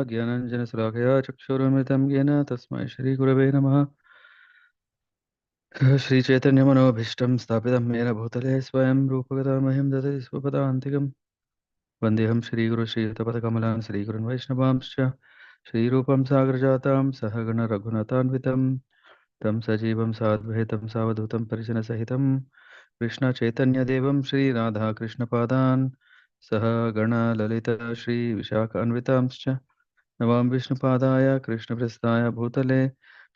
ज्ञानाञ्जनशलाकया चक्षुरुन्मिलितं येन तस्मै श्रीगुरवे नमः। श्रीचैतन्यमनोभीष्टं स्थापितं येन भूतले स्वयं रूपगता मह्यं ददति स्वपदान्तिकं। वन्देऽहं श्रीगुरुश्रीयुतपदकमलां श्रीगुरुन् वैष्णवांश्च श्रीरूपं सागरजातां सहगण रघुनाथान्वितं तं सजीवं साद्वैतं सावधूतं परिजनसहितं कृष्णचैतन्यदेवं श्रीराधाकृष्णपादान् सह गण ललित श्रीविशाखान्वितांश्च नमामि विष्णुपादाय कृष्णप्रस्थाय भूतले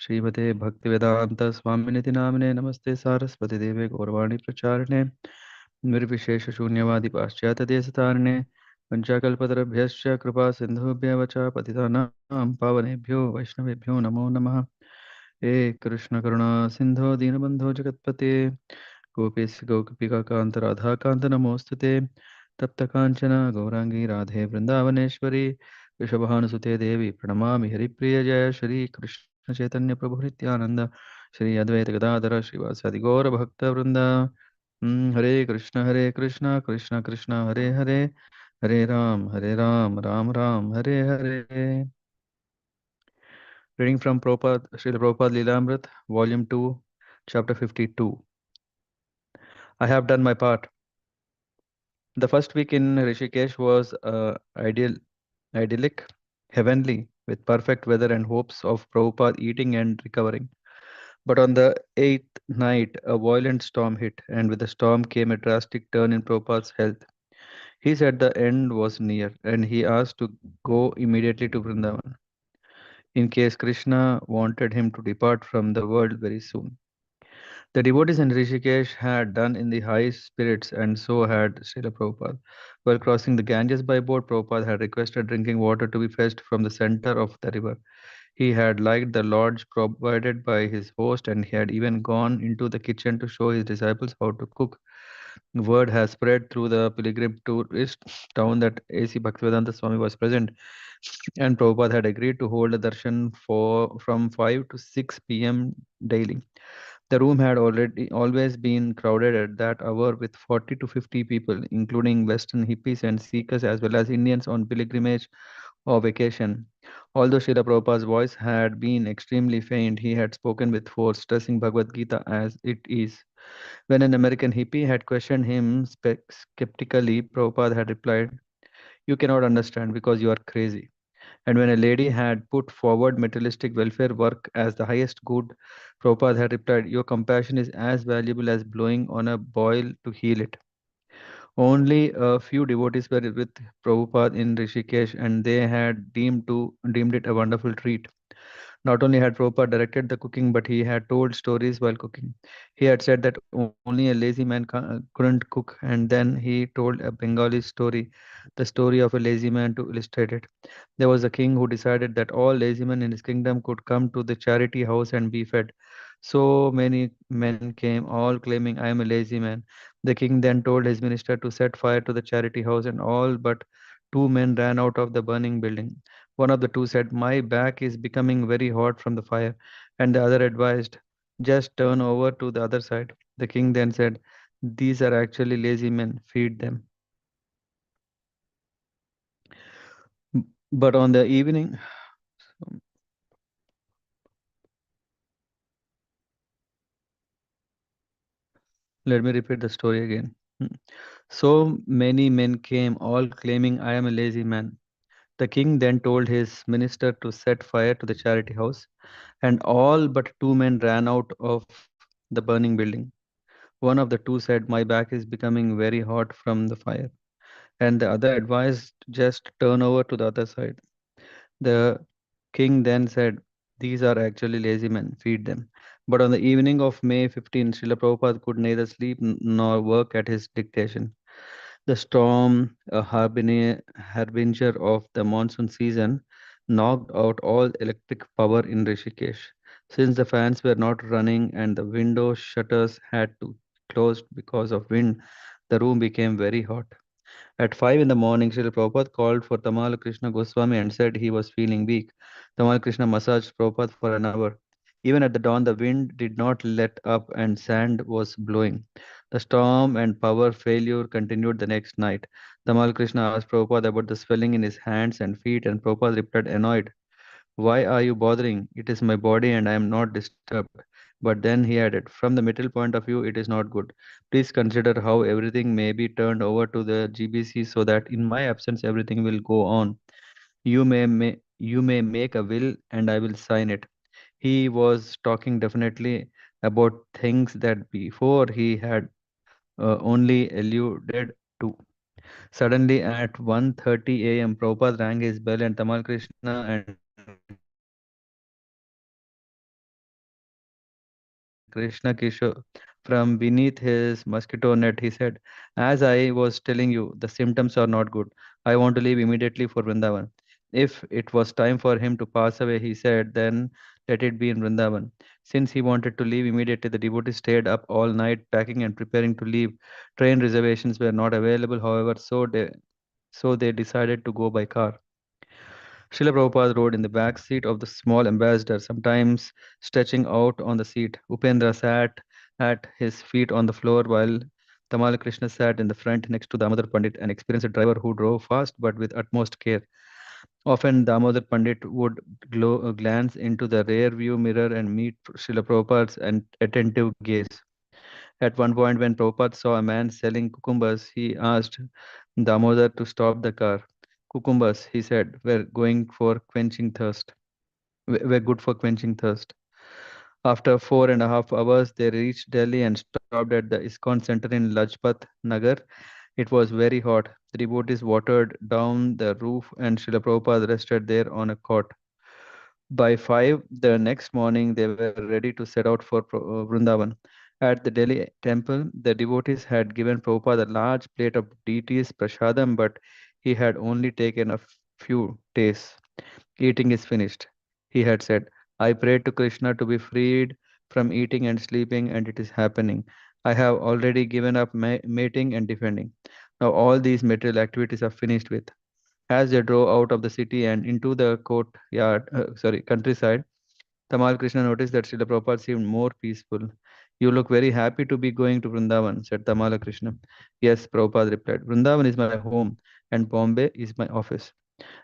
श्रीमते भक्तिवेदान्त स्वामिनिति नामिने नमस्ते सारस्वती देवे गौरवाणी प्रचारिणे निर्विशेषशून्यवादी पाश्चात्यदेशतारिणे पञ्चाकल्पतरुभ्यश्च कृपा सिन्धुभ्यः च पतितानां पावनेभ्यो वैष्णवेभ्यो नमो नमः। हे कृष्ण करुणा सिन्धो दीनबन्धो जगत्पते गोपेश गोपिकान्त राधाकान्त नमोऽस्तुते तप्त काञ्चन गौरांगी राधे वृन्दावनेश्वरी वृषभानुसुते देवी प्रणमामि हरिप्रिय जय श्री कृष्ण चैतन्य प्रभु नित्यानंद श्री अद्वैत गदाधर श्रीवासादि गौर भक्त वृंदा। हरे Krishna Krishna Krishna Hare Hare Hare Ram Ram Ram Hare Hare. Reading from Prabhupada, Śrīla Prabhupāda-līlāmṛta, Volume 2, Chapter 52. I have done my part. The first week in Rishikesh was idyllic, heavenly, with perfect weather and hopes of Prabhupada eating and recovering. But on the eighth night, a violent storm hit, and with the storm came a drastic turn in Prabhupada's health. He said the end was near, and he asked to go immediately to Vrindavan, in case Krishna wanted him to depart from the world very soon. The devotees in Rishikesh had done in the high spirits, and so had Srila Prabhupada. While crossing the Ganges by boat, Prabhupada had requested drinking water to be fetched from the center of the river. He had liked the lodge provided by his host, and he had even gone into the kitchen to show his disciples how to cook. Word has spread through the pilgrim tourist town that A.C. Bhaktivedanta Swami was present, and Prabhupada had agreed to hold a darshan from 5 to 6 p.m. daily. The room had already always been crowded at that hour with 40 to 50 people, including Western hippies and seekers as well as Indians on pilgrimage or vacation. Although Srila Prabhupada's voice had been extremely faint, he had spoken with force, stressing Bhagavad Gita as it is. When an American hippie had questioned him skeptically, Prabhupada had replied, "You cannot understand because you are crazy." And when a lady had put forward materialistic welfare work as the highest good, Prabhupada had replied, "Your compassion is as valuable as blowing on a boil to heal it." Only a few devotees were with Prabhupada in Rishikesh, and they had deemed it a wonderful treat. Not only had Prabhupada directed the cooking, but he had told stories while cooking. He had said that only a lazy man couldn't cook, and then he told a Bengali story, the story of a lazy man to illustrate it. There was a king who decided that all lazy men in his kingdom could come to the charity house and be fed. So many men came, all claiming, "I am a lazy man." The king then told his minister to set fire to the charity house, and all but two men ran out of the burning building. One of the two said, "My back is becoming very hot from the fire," and the other advised, "Just turn over to the other side." The king then said, "These are actually lazy men, feed them." But on the evening, let me repeat the story again. So many men came, all claiming, "I am a lazy man." The king then told his minister to set fire to the charity house, and all but two men ran out of the burning building. One of the two said, "My back is becoming very hot from the fire," and the other advised, "Just turn over to the other side." The king then said, "These are actually lazy men, feed them." But on the evening of May 15, Srila Prabhupada could neither sleep nor work at his dictation. The storm, a harbinger of the monsoon season, knocked out all electric power in Rishikesh. Since the fans were not running and the window shutters had to closed because of wind, the room became very hot. At 5 in the morning, Srila Prabhupada called for Tamal Krishna Goswami and said he was feeling weak. Tamal Krishna massaged Prabhupada for an hour. Even at the dawn, the wind did not let up and sand was blowing. The storm and power failure continued the next night. Tamal Krishna asked Prabhupada about the swelling in his hands and feet, and Prabhupada replied, annoyed, why are you bothering? It is my body and I am not disturbed. But then he added, from the middle point of view, it is not good. Please consider how everything may be turned over to the GBC so that in my absence everything will go on. You may make a will and I will sign it. He was talking definitely about things that before he had only alluded to. Suddenly at 1:30 a.m., Prabhupada rang his bell and Tamal Krishna and Krishna Kishore from beneath his mosquito net, he said, as I was telling you, the symptoms are not good. I want to leave immediately for Vrindavan. If it was time for him to pass away, he said, then let it be in Vrindavan. Since he wanted to leave immediately, the devotees stayed up all night packing and preparing to leave. Train reservations were not available, however, so they decided to go by car. Srila Prabhupada rode in the back seat of the small ambassador, sometimes stretching out on the seat. Upendra sat at his feet on the floor while Tamal Krishna sat in the front next to Damodar Pandit, an experienced driver who drove fast but with utmost care. Often Damodar Pandit would glance into the rear view mirror and meet Srila Prabhupada's attentive gaze. At one point, when Prabhupada saw a man selling cucumbers, he asked Damodar to stop the car. Cucumbers, he said, were going for quenching thirst. Were good for quenching thirst. After 4.5 hours, they reached Delhi and stopped at the ISKCON center in Lajpat Nagar. It was very hot. The devotees watered down the roof, and Srila Prabhupada rested there on a cot. By 5 the next morning, they were ready to set out for Vrindavan. At the Delhi temple, the devotees had given Prabhupada a large plate of deities prasadam, but he had only taken a few tastes. Eating is finished, he had said. I prayed to Krishna to be freed from eating and sleeping, and it is happening. I have already given up mating and defending. Now all these material activities are finished with. As they drove out of the city and into the countryside, Tamal Krishna noticed that Srila Prabhupada seemed more peaceful. You look very happy to be going to Vrindavan, said Tamala Krishna. Yes, Prabhupada replied. Vrindavan is my home and Bombay is my office.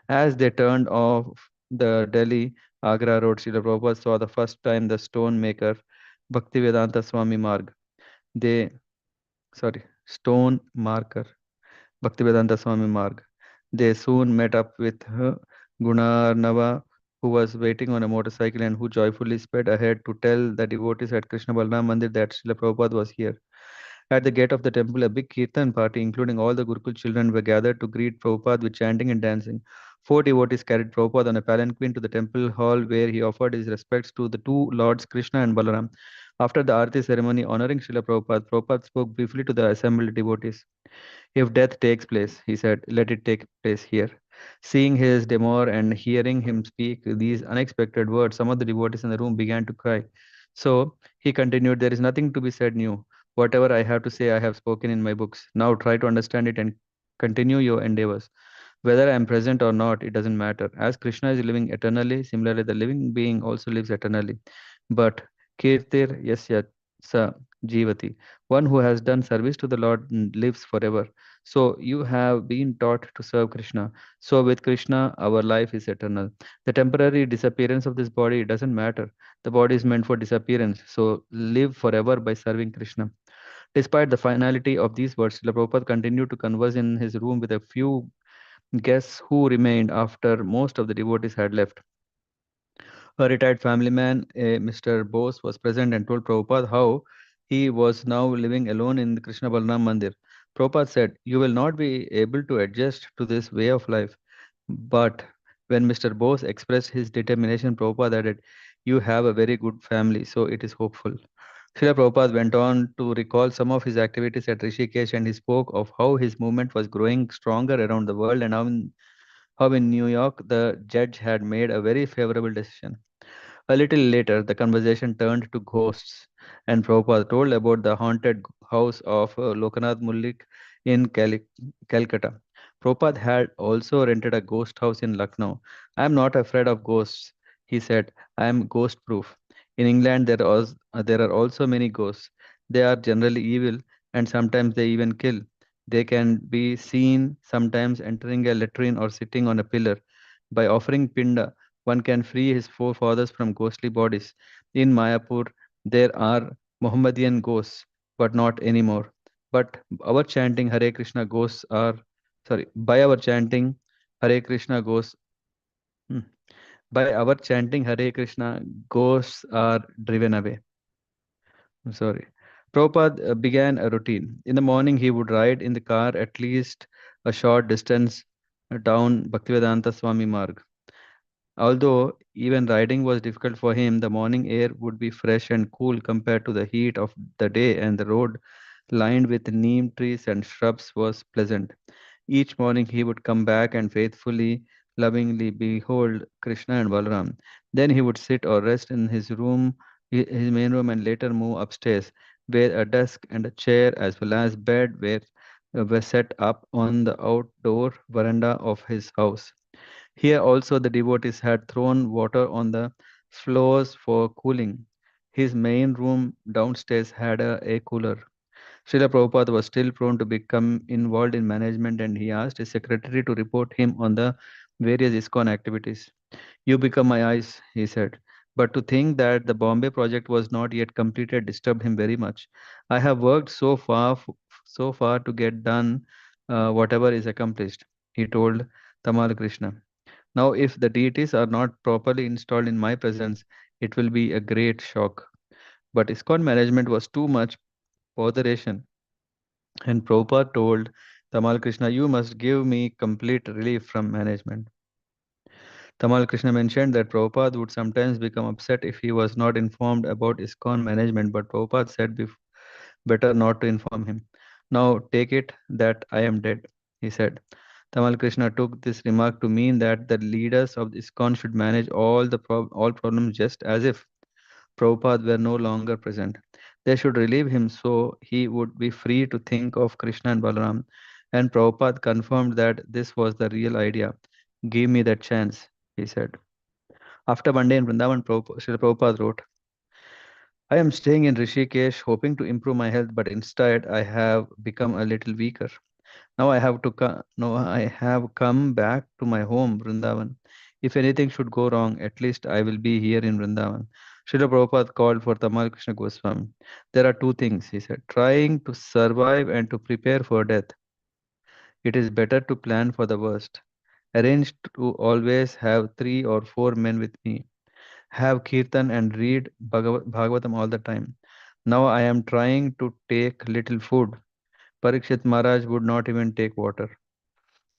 As they turned off the Delhi Agra road, Srila Prabhupada saw the first time the stone maker Bhaktivedanta Swami Marg. They, stone marker. Bhaktivedanta Swami Marg. They soon met up with Gunarnava, who was waiting on a motorcycle and who joyfully sped ahead to tell the devotees at Krishna Balram Mandir that Srila Prabhupada was here. At the gate of the temple, a big kirtan party, including all the Gurukul children, were gathered to greet Prabhupada with chanting and dancing. Four devotees carried Prabhupada on a palanquin to the temple hall where he offered his respects to the two lords Krishna and Balaram. After the Aarti ceremony honoring Srila Prabhupada, Prabhupada spoke briefly to the assembled devotees. If death takes place, he said, let it take place here. Seeing his demur and hearing him speak these unexpected words, some of the devotees in the room began to cry. So he continued, there is nothing to be said new. Whatever I have to say, I have spoken in my books. Now try to understand it and continue your endeavors. Whether I am present or not, it doesn't matter. As Krishna is living eternally, similarly, the living being also lives eternally. But Kirtir Yasya Sa Jivati, one who has done service to the Lord lives forever. So you have been taught to serve Krishna. So with Krishna, our life is eternal. The temporary disappearance of this body doesn't matter. The body is meant for disappearance. So live forever by serving Krishna. Despite the finality of these words, Srila Prabhupada continued to converse in his room with a few guests who remained after most of the devotees had left. A retired family man, Mr. Bose, was present and told Prabhupada how he was now living alone in the Krishna Balram Mandir. Prabhupada said, you will not be able to adjust to this way of life. But when Mr. Bose expressed his determination, Prabhupada added, you have a very good family, so it is hopeful. Srila Prabhupada went on to recall some of his activities at Rishikesh and he spoke of how his movement was growing stronger around the world and how in New York the judge had made a very favorable decision. A little later, the conversation turned to ghosts, and Prabhupada told about the haunted house of Lokanath Mullik in Calcutta. Prabhupada had also rented a ghost house in Lucknow. I am not afraid of ghosts, he said. I am ghost proof. In England, there are also many ghosts. They are generally evil. and sometimes they even kill. They can be seen sometimes entering a latrine or sitting on a pillar. By offering pinda, one can free his forefathers from ghostly bodies. In Mayapur, there are Mohammedan ghosts, but not anymore. But our chanting Hare Krishna ghosts are, sorry, by our chanting Hare Krishna ghosts, hmm, by our chanting Hare Krishna, ghosts are driven away. I'm sorry. Prabhupada began a routine. In the morning, he would ride in the car at least a short distance down Bhaktivedanta Swami Marg. Although even riding was difficult for him, the morning air would be fresh and cool compared to the heat of the day, and the road, lined with neem trees and shrubs, was pleasant. Each morning he would come back and faithfully, lovingly behold Krishna and Balaram. Then he would sit or rest in his room, his main room, and later move upstairs, where a desk and a chair as well as bed were set up on the outdoor veranda of his house. Here also the devotees had thrown water on the floors for cooling. His main room downstairs had a cooler. Srila Prabhupada was still prone to become involved in management, and he asked his secretary to report him on the various ISKCON activities. You become my eyes, he said. But to think that the Bombay project was not yet completed disturbed him very much. I have worked so far to get done whatever is accomplished, he told Tamal Krishna. Now, if the deities are not properly installed in my presence, it will be a great shock. But ISKCON management was too much botheration, and Prabhupada told Tamal Krishna, you must give me complete relief from management. Tamal Krishna mentioned that Prabhupada would sometimes become upset if he was not informed about ISKCON management, but Prabhupada said better not to inform him. Now take it that I am dead, he said. Tamal Krishna took this remark to mean that the leaders of ISKCON should manage all problems just as if Prabhupada were no longer present. They should relieve him so he would be free to think of Krishna and Balaram. And Prabhupada confirmed that this was the real idea. Give me that chance, he said. After one day in Vrindavan, Srila Prabhupada wrote, I am staying in Rishikesh hoping to improve my health, but instead I have become a little weaker. Now I have come back to my home, Vrindavan. If anything should go wrong, at least I will be here in Vrindavan. Srila Prabhupada called for Tamal Krishna Goswami. There are two things, he said, trying to survive and to prepare for death. It is better to plan for the worst. Arrange to always have 3 or 4 men with me. Have kirtan and read Bhagavatam all the time. Now I am trying to take little food. Parikshit Maharaj would not even take water.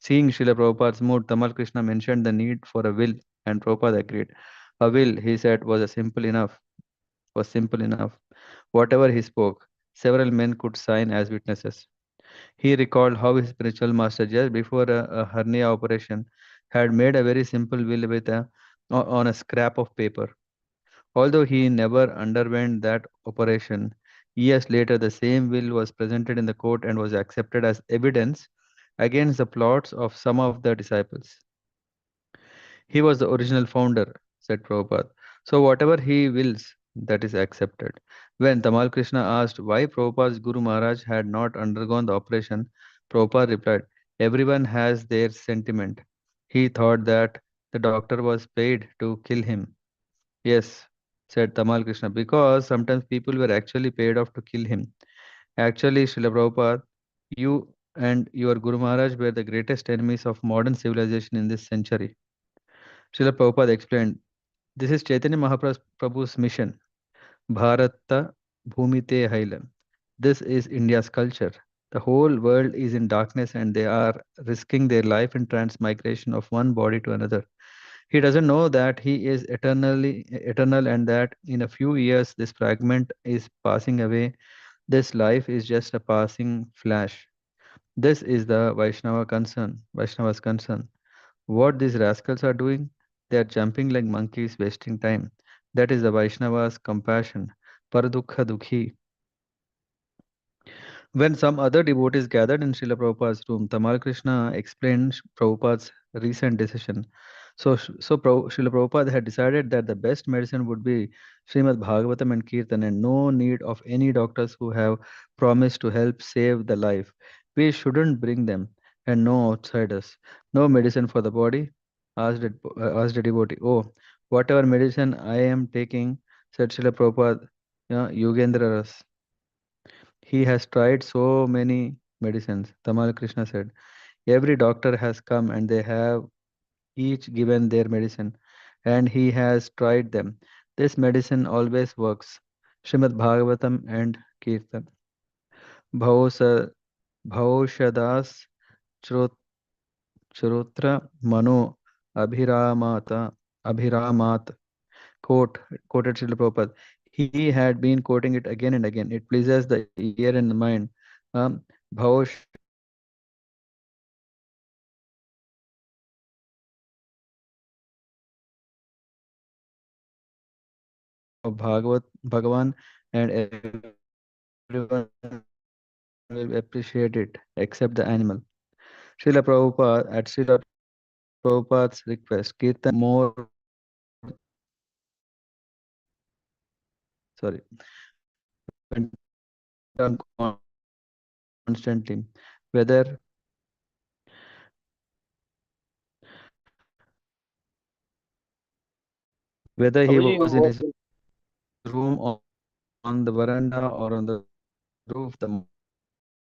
Seeing Srila Prabhupada's mood, Tamal Krishna mentioned the need for a will, and Prabhupada agreed. A will, he said, was simple enough. Whatever he spoke, several men could sign as witnesses. He recalled how his spiritual master, just before a hernia operation, had made a very simple will on a scrap of paper. Although he never underwent that operation, years later the same will was presented in the court and was accepted as evidence against the plots of some of the disciples. He was the original founder, said Prabhupada. So whatever he wills, that is accepted. When Tamal Krishna asked why Prabhupada's Guru Maharaj had not undergone the operation, Prabhupada replied, everyone has their sentiment. He thought that the doctor was paid to kill him. Yes, said Tamal Krishna, because sometimes people were actually paid off to kill him. Actually, Srila Prabhupada, you and your Guru Maharaj were the greatest enemies of modern civilization in this century. Srila Prabhupada explained, this is Chaitanya Mahaprabhu's mission, Bharata Bhumite Hailam. This is India's culture. The whole world is in darkness and they are risking their life in transmigration of one body to another. He doesn't know that he is eternal and that in a few years this fragment is passing away. This life is just a passing flash. This is the Vaishnava's concern. What these rascals are doing? They are jumping like monkeys, wasting time. That is the Vaishnava's compassion. Paradukha Dukhi. When some other devotees gathered in Srila Prabhupada's room, Tamal Krishna explained Prabhupada's recent decision. Srila Prabhupada had decided that the best medicine would be Srimad Bhagavatam and Kirtan, and no need of any doctors who have promised to help save the life. We shouldn't bring them, and no outsiders. No medicine for the body, asked the devotee. Oh, whatever medicine I am taking, said Srila Prabhupada, Yogendra Ras. He has tried so many medicines, Tamal Krishna said. Every doctor has come and they have each given their medicine, and he has tried them. This medicine always works. Srimad Bhagavatam and Kirtan. Bhausa, Bhaushadas Chrot- Chrotra Mano Abhiramat quoted Srila Prabhupada. He had been quoting it again and again. It pleases the ear and the mind. Bhaushada's of Bhagavan, and everyone will appreciate it except the animal. At Srila Prabhupada's request, Kirtan became went on constantly. Whether whether he Prabhuji, was your in voice his is room, on the veranda, or on the roof, the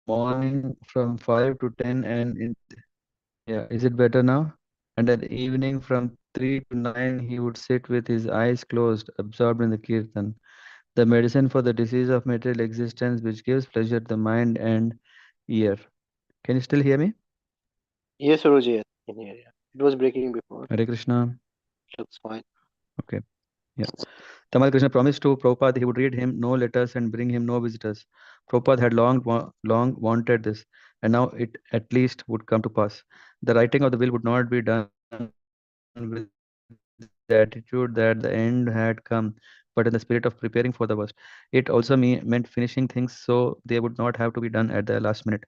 morning from 5 to 10 is it better now? And at the evening from 3 to 9, he would sit with his eyes closed, absorbed in the kirtan, the medicine for the disease of material existence, which gives pleasure to the mind and ear. Can you still hear me? yes, Prabhuji. Yes, I can hear you. It was breaking before. Hare Krishna. Looks fine. Okay. Yeah. Tamal Krishna promised to Prabhupada he would read him no letters and bring him no visitors. Prabhupada had long wanted this, and now it at least would come to pass. The writing of the will would not be done with the attitude that the end had come, but in the spirit of preparing for the worst. It also meant finishing things so they would not have to be done at the last minute.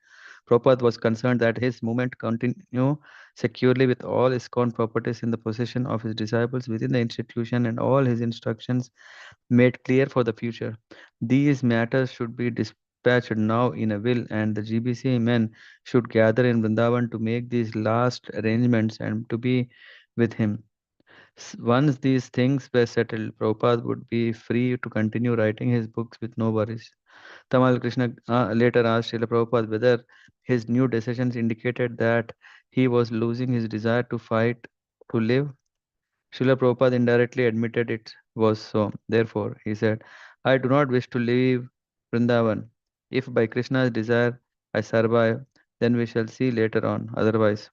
Prabhupada was concerned that his movement continue securely with all ISKCON properties in the possession of his disciples within the institution and all his instructions made clear for the future. These matters should be dispatched now in a will, and the GBC men should gather in Vrindavan to make these last arrangements and to be with him. Once these things were settled, Prabhupada would be free to continue writing his books with no worries. Tamal Krishna later asked Srila Prabhupada whether his new decisions indicated that he was losing his desire to fight to live. Srila Prabhupada indirectly admitted it was so. Therefore, he said, I do not wish to leave Vrindavan. If by Krishna's desire I survive, then we shall see later on. Otherwise,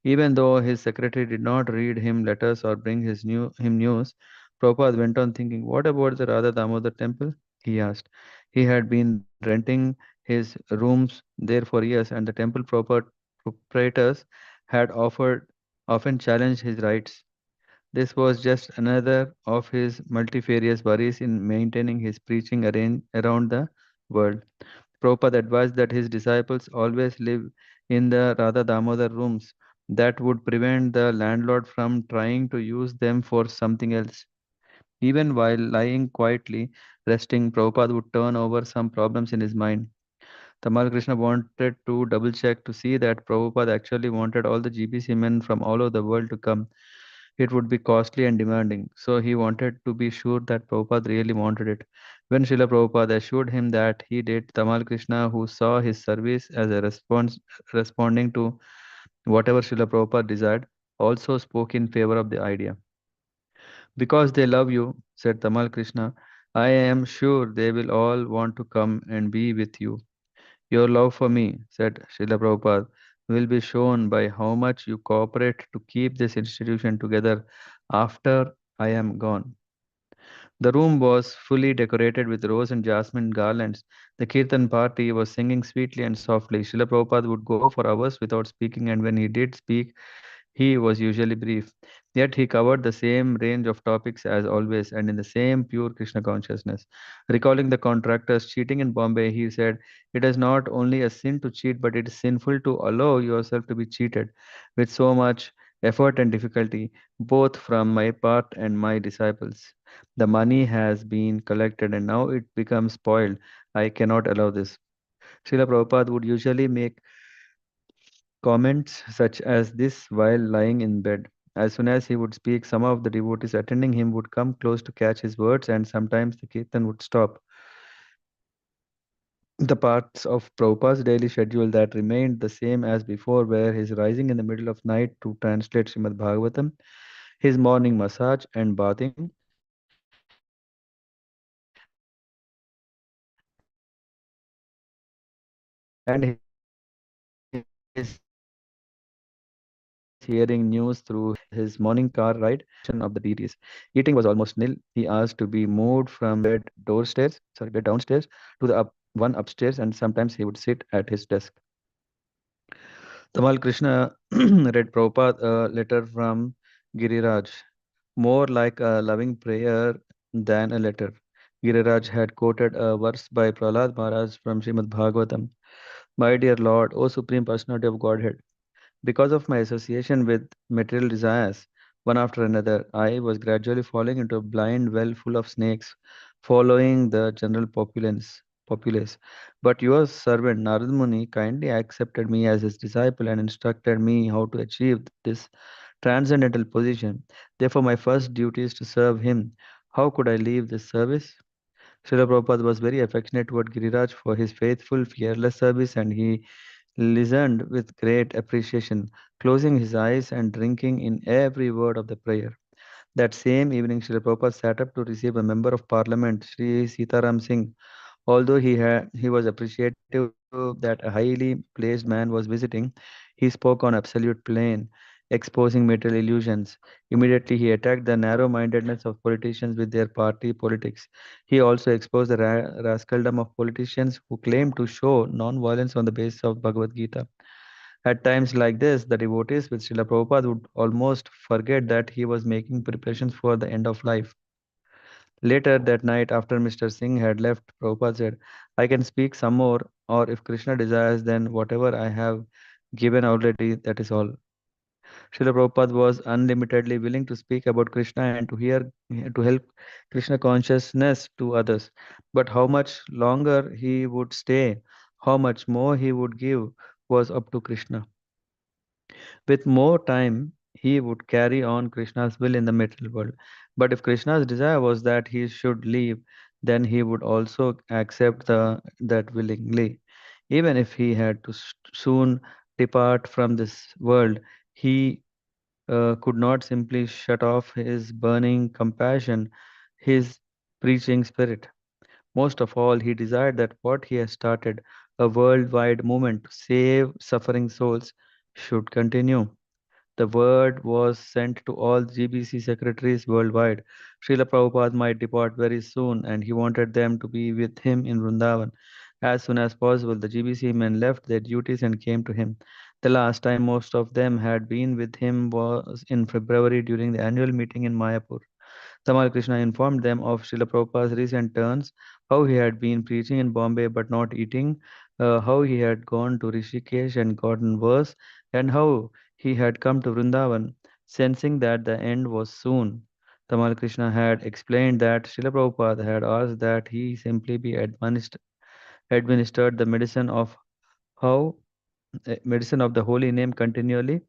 even though his secretary did not read him letters or bring him news, Prabhupada went on thinking, what about the Radha Damodar temple? He asked. He had been renting his rooms there for years, and the temple proprietors had often challenged his rights. This was just another of his multifarious worries in maintaining his preaching around the world. Prabhupada advised that his disciples always live in the Radha Damodar rooms that would prevent the landlord from trying to use them for something else. Even while lying quietly, resting, Prabhupada would turn over some problems in his mind. Tamal Krishna wanted to double check to see that Prabhupada actually wanted all the GBC men from all over the world to come. It would be costly and demanding, so he wanted to be sure that Prabhupada really wanted it. When Srila Prabhupada assured him that he did, Tamal Krishna, who saw his service as a response responding to whatever Srila Prabhupada desired, also spoke in favor of the idea. Because they love you, said Tamal Krishna, I am sure they will all want to come and be with you. Your love for me, said Srila Prabhupada, will be shown by how much you cooperate to keep this institution together after I am gone. The room was fully decorated with rose and jasmine garlands. The kirtan party was singing sweetly and softly. Srila Prabhupada would go for hours without speaking, and when he did speak, he was usually brief. Yet he covered the same range of topics as always and in the same pure Krishna consciousness. Recalling the contractors cheating in Bombay, he said, it is not only a sin to cheat, but it is sinful to allow yourself to be cheated with so much effort and difficulty, both from my part and my disciples. The money has been collected and now it becomes spoiled. I cannot allow this. Srila Prabhupada would usually make comments such as this while lying in bed. As soon as he would speak, some of the devotees attending him would come close to catch his words, and sometimes the kirtan would stop. The parts of Prabhupada's daily schedule that remained the same as before were his rising in the middle of night to translate Srimad Bhagavatam, his morning massage and bathing, and his evening hearing news through his morning car ride of the deities. Eating was almost nil. He asked to be moved from bed downstairs to the one upstairs, and sometimes he would sit at his desk. Tamal Krishna read Prabhupada a letter from Giriraj, more like a loving prayer than a letter. Giriraj had quoted a verse by Prahlad Maharaj from Srimad Bhagavatam. My dear Lord, O Supreme Personality of Godhead, because of my association with material desires, one after another, I was gradually falling into a blind well full of snakes, following the general populace. But your servant Narad Muni kindly accepted me as his disciple and instructed me how to achieve this transcendental position. Therefore, my first duty is to serve him. How could I leave this service? Srila Prabhupada was very affectionate toward Giriraj for his faithful, fearless service, and he listened with great appreciation, closing his eyes and drinking in every word of the prayer. That same evening, Srila Prabhupada sat up to receive a member of parliament, Sri Sitaram Singh. Although he was appreciative that a highly placed man was visiting, he spoke on absolute plain, exposing material illusions. Immediately, he attacked the narrow-mindedness of politicians with their party politics. He also exposed the rascaldom of politicians who claim to show non-violence on the basis of Bhagavad Gita. At times like this, the devotees with Srila Prabhupada would almost forget that he was making preparations for the end of life. Later that night, after Mr. Singh had left, Prabhupada said, I can speak some more, or if Krishna desires, then whatever I have given already, that is all. Srila Prabhupada was unlimitedly willing to speak about Krishna and to help Krishna consciousness to others. But how much longer he would stay, how much more he would give, was up to Krishna. With more time, he would carry on Krishna's will in the material world. But if Krishna's desire was that he should leave, then he would also accept that willingly. Even if he had to soon depart from this world, he could not simply shut off his burning compassion, his preaching spirit. Most of all, he desired that what he has started, a worldwide movement to save suffering souls, should continue. The word was sent to all GBC secretaries worldwide. Srila Prabhupada might depart very soon, and he wanted them to be with him in Vrindavan. As soon as possible, the GBC men left their duties and came to him. The last time most of them had been with him was in February during the annual meeting in Mayapur. Tamal Krishna informed them of Srila Prabhupada's recent turns, how he had been preaching in Bombay but not eating, how he had gone to Rishikesh and gotten worse, and how he had come to Vrindavan, sensing that the end was soon. Tamal Krishna had explained that Srila Prabhupada had asked that he simply be administered the how medicine of the holy name continually,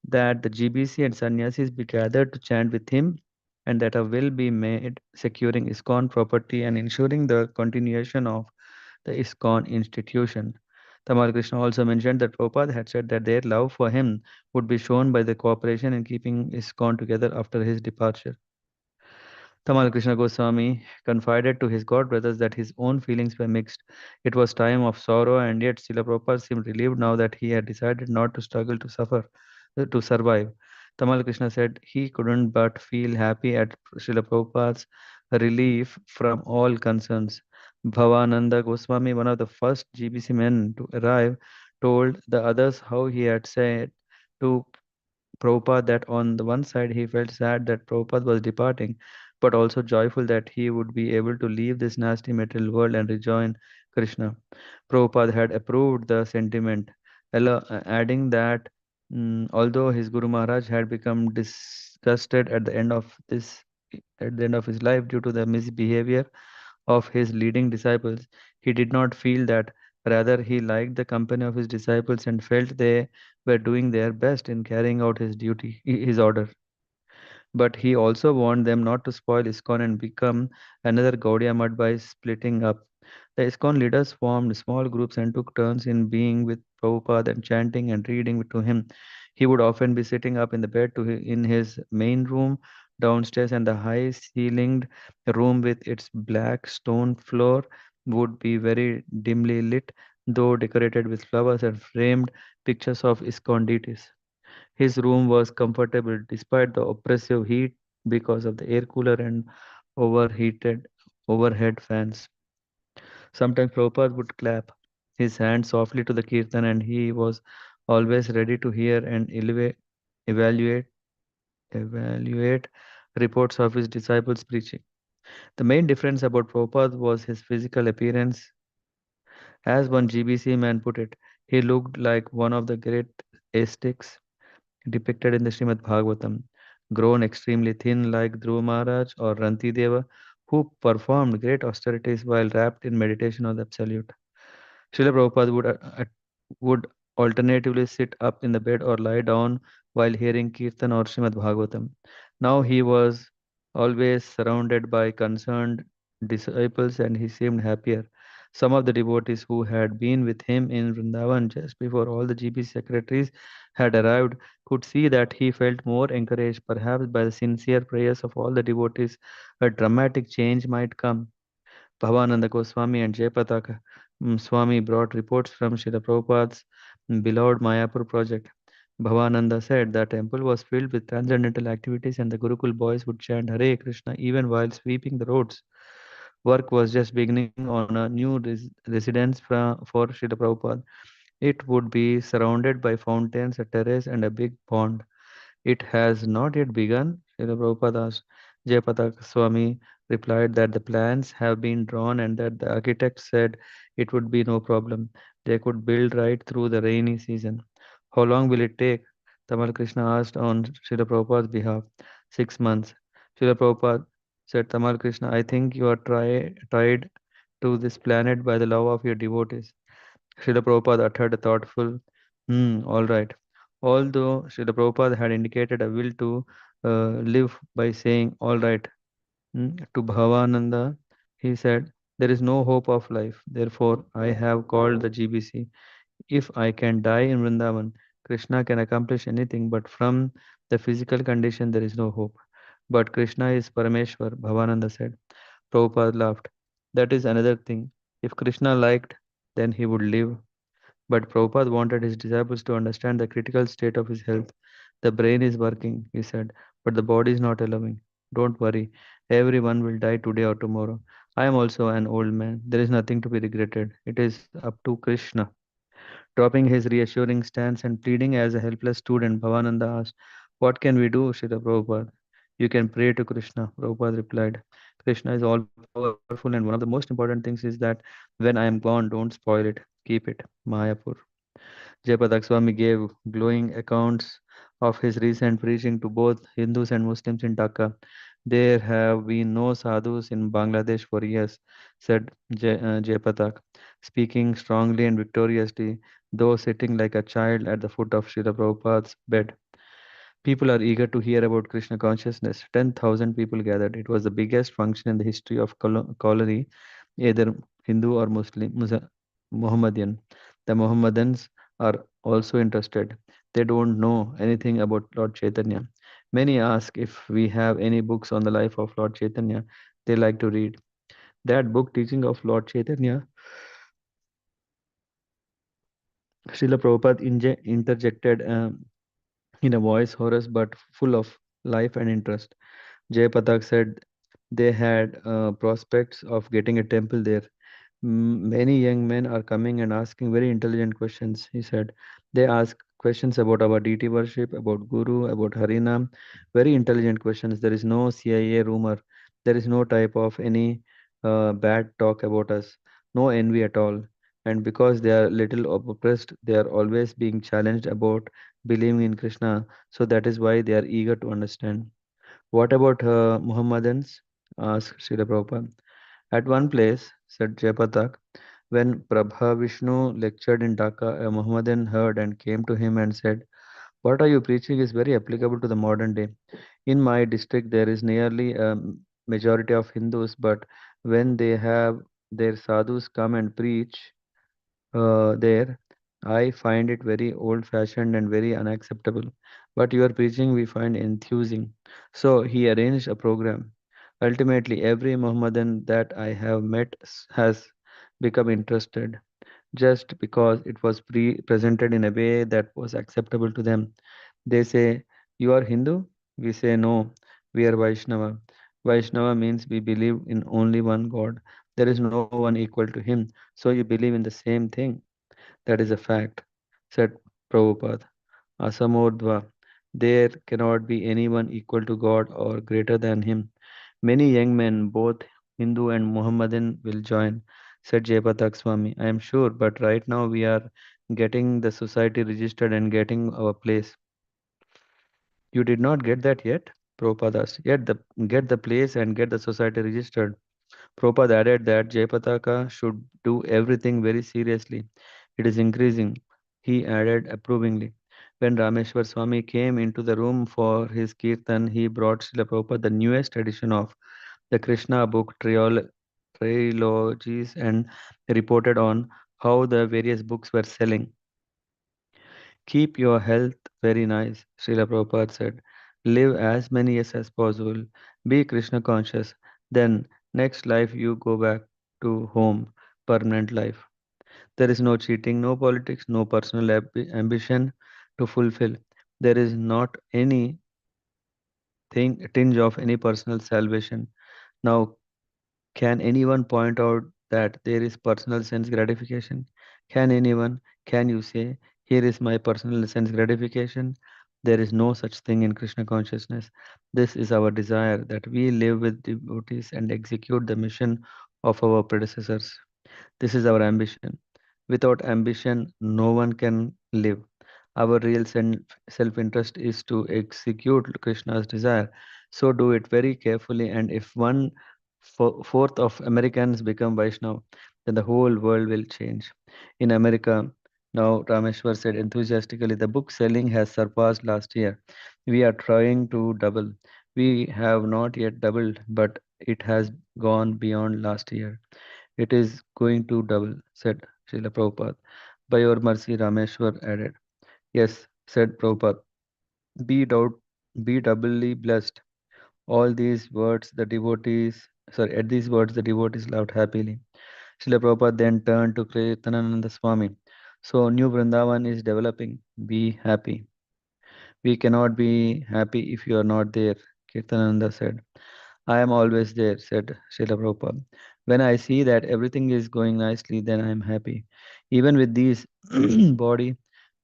that the GBC and sannyasis be gathered to chant with him, and that a will be made securing ISKCON property and ensuring the continuation of the ISKCON institution. Tamal Krishna also mentioned that Prabhupada had said that their love for him would be shown by the cooperation in keeping ISKCON together after his departure. Tamal Krishna Goswami confided to his god brothers that his own feelings were mixed. It was time of sorrow, and yet Srila Prabhupada seemed relieved now that he had decided not to struggle to survive. Tamal Krishna said he couldn't but feel happy at Srila Prabhupada's relief from all concerns. Bhavananda Goswami, one of the first GBC men to arrive, told the others how he had said to Prabhupada that on the one side he felt sad that Prabhupada was departing, but also joyful that he would be able to leave this nasty material world and rejoin Krishna. Prabhupada had approved the sentiment, adding that Although his Guru Maharaj had become disgusted at the end of his life due to the misbehavior of his leading disciples, he did not feel that. Rather, he liked the company of his disciples and felt they were doing their best in carrying out his duty, his order. But he also warned them not to spoil ISKCON and become another Gaudiya Mutt by splitting up. The ISKCON leaders formed small groups and took turns in being with Prabhupada and chanting and reading to him. He would often be sitting up in the bed in his main room downstairs, and the high ceilinged room with its black stone floor would be very dimly lit, though decorated with flowers and framed pictures of ISKCON deities. His room was comfortable despite the oppressive heat because of the air cooler and overheated overhead fans. Sometimes Prabhupada would clap his hands softly to the kirtan, and he was always ready to hear and evaluate evaluate reports of his disciples preaching. The main difference about Prabhupada was his physical appearance. As one GBC man put it, he looked like one of the great ascetics depicted in the Srimad Bhagavatam, grown extremely thin like Dhruva Maharaj or Ranti Deva, who performed great austerities while wrapped in meditation on the Absolute. Srila Prabhupada would alternatively sit up in the bed or lie down while hearing Kirtan or Srimad Bhagavatam. Now he was always surrounded by concerned disciples and he seemed happier. Some of the devotees who had been with him in Vrindavan just before all the GB secretaries had arrived could see that he felt more encouraged, perhaps by the sincere prayers of all the devotees. A dramatic change might come. Bhavananda Goswami and Jayapataka Swami brought reports from Srila Prabhupada's beloved Mayapur project. Bhavananda said the temple was filled with transcendental activities and the Gurukul boys would chant Hare Krishna even while sweeping the roads. Work was just beginning on a new residence for Srila Prabhupada. It would be surrounded by fountains, a terrace, and a big pond. It has not yet begun, Srila Prabhupada asked. Jayapataka Swami replied that the plans have been drawn and that the architect said it would be no problem. They could build right through the rainy season. How long will it take? Tamal Krishna asked on Srila Prabhupada's behalf. 6 months. Srila Prabhupada said, Tamal Krishna, I think you are tied to this planet by the love of your devotees. Srila Prabhupada uttered a thoughtful, all right. Although Srila Prabhupada had indicated a will to live by saying, all right, to Bhavananda, he said, there is no hope of life. Therefore, I have called the GBC. If I can die in Vrindavan, Krishna can accomplish anything, but from the physical condition, there is no hope. But Krishna is Parameshwar, Bhavananda said. Prabhupada laughed. That is another thing. If Krishna liked, then he would live. But Prabhupada wanted his disciples to understand the critical state of his health. The brain is working, he said, but the body is not allowing. Don't worry, everyone will die today or tomorrow. I am also an old man. There is nothing to be regretted. It is up to Krishna. Dropping his reassuring stance and pleading as a helpless student, Bhavananda asked, what can we do, Srila Prabhupada? You can pray to Krishna, Prabhupada replied. Krishna is all powerful, and one of the most important things is that when I am gone, don't spoil it. Keep it. Mayapur. Jayapatak Swami gave glowing accounts of his recent preaching to both Hindus and Muslims in Dhaka. There have been no sadhus in Bangladesh for years, said Jayapatak, speaking strongly and victoriously, though sitting like a child at the foot of Srila Prabhupada's bed. People are eager to hear about Krishna consciousness. 10,000 people gathered. It was the biggest function in the history of colony, either Hindu or Muhammadan. The Mohammedans are also interested. They don't know anything about Lord Chaitanya. Many ask if we have any books on the life of Lord Chaitanya they like to read. That book, Teaching of Lord Chaitanya, Srila Prabhupada interjected in a voice hoarse but full of life and interest. Jay Patak said they had prospects of getting a temple there. Many young men are coming and asking very intelligent questions, he said. They ask questions about our deity worship, about Guru, about Harinam. Very intelligent questions. There is no CIA rumor. There is no type of any bad talk about us. No envy at all. And because they are little oppressed, they are always being challenged about believing in Krishna, so that is why they are eager to understand. What about Muhammadans? Asked Srila Prabhupada. At one place, said Jayapatak, when Prabha Vishnu lectured in Dhaka, a Muhammadan heard and came to him and said, "What are you preaching is very applicable to the modern day. In my district, there is nearly a majority of Hindus, but when they have their sadhus come and preach there, I find it very old fashioned and very unacceptable. But your preaching we find enthusing." So he arranged a program. Ultimately, every Mohammedan that I have met has become interested just because it was presented in a way that was acceptable to them. They say, "You are Hindu?" We say, "No, we are Vaishnava." Vaishnava means we believe in only one God. There is no one equal to him. So you believe in the same thing. That is a fact, said Prabhupada. Asamodva. There cannot be anyone equal to God or greater than him. Many young men, both Hindu and Mohammedan, will join, said Jayapatak Swami. I am sure, but right now we are getting the society registered and getting our place. You did not get that yet? Prabhupada asked. Get the place and get the society registered. Prabhupada added that Jayapataka should do everything very seriously. It is increasing, he added approvingly. When Rameshwar Swami came into the room for his kirtan, he brought Srila Prabhupada the newest edition of the Krishna book trilogies and reported on how the various books were selling. Keep your health very nice, Srila Prabhupada said. Live as many years as possible. Be Krishna conscious. Then, next life, you go back to home, permanent life. There is no cheating, no politics, no personal ambition to fulfill. There is not any tinge of any personal salvation. Now, can anyone point out that there is personal sense gratification? Can anyone? Can you say, "Here is my personal sense gratification"? There is no such thing in Krishna consciousness. This is our desire that we live with devotees and execute the mission of our predecessors. This is our ambition. Without ambition, no one can live. Our real self interest is to execute Krishna's desire. So do it very carefully. And if one fourth of Americans become Vaishnav, then the whole world will change. In America, now Rameshwar said enthusiastically, the book selling has surpassed last year. We are trying to double. We have not yet doubled, but it has gone beyond last year. It is going to double, said Srila Prabhupada. By your mercy, Rameshwar added. Yes, said Prabhupada. Be, doubt, be doubly blessed. All these words the devotees, sorry, at these words the devotees laughed happily. Srila Prabhupada then turned to Kirtanananda Swami. So, New Vrindavan is developing. Be happy. We cannot be happy if you are not there, Kirtananda said. I am always there, said Srila Prabhupada. When I see that everything is going nicely, then I am happy. Even with these body,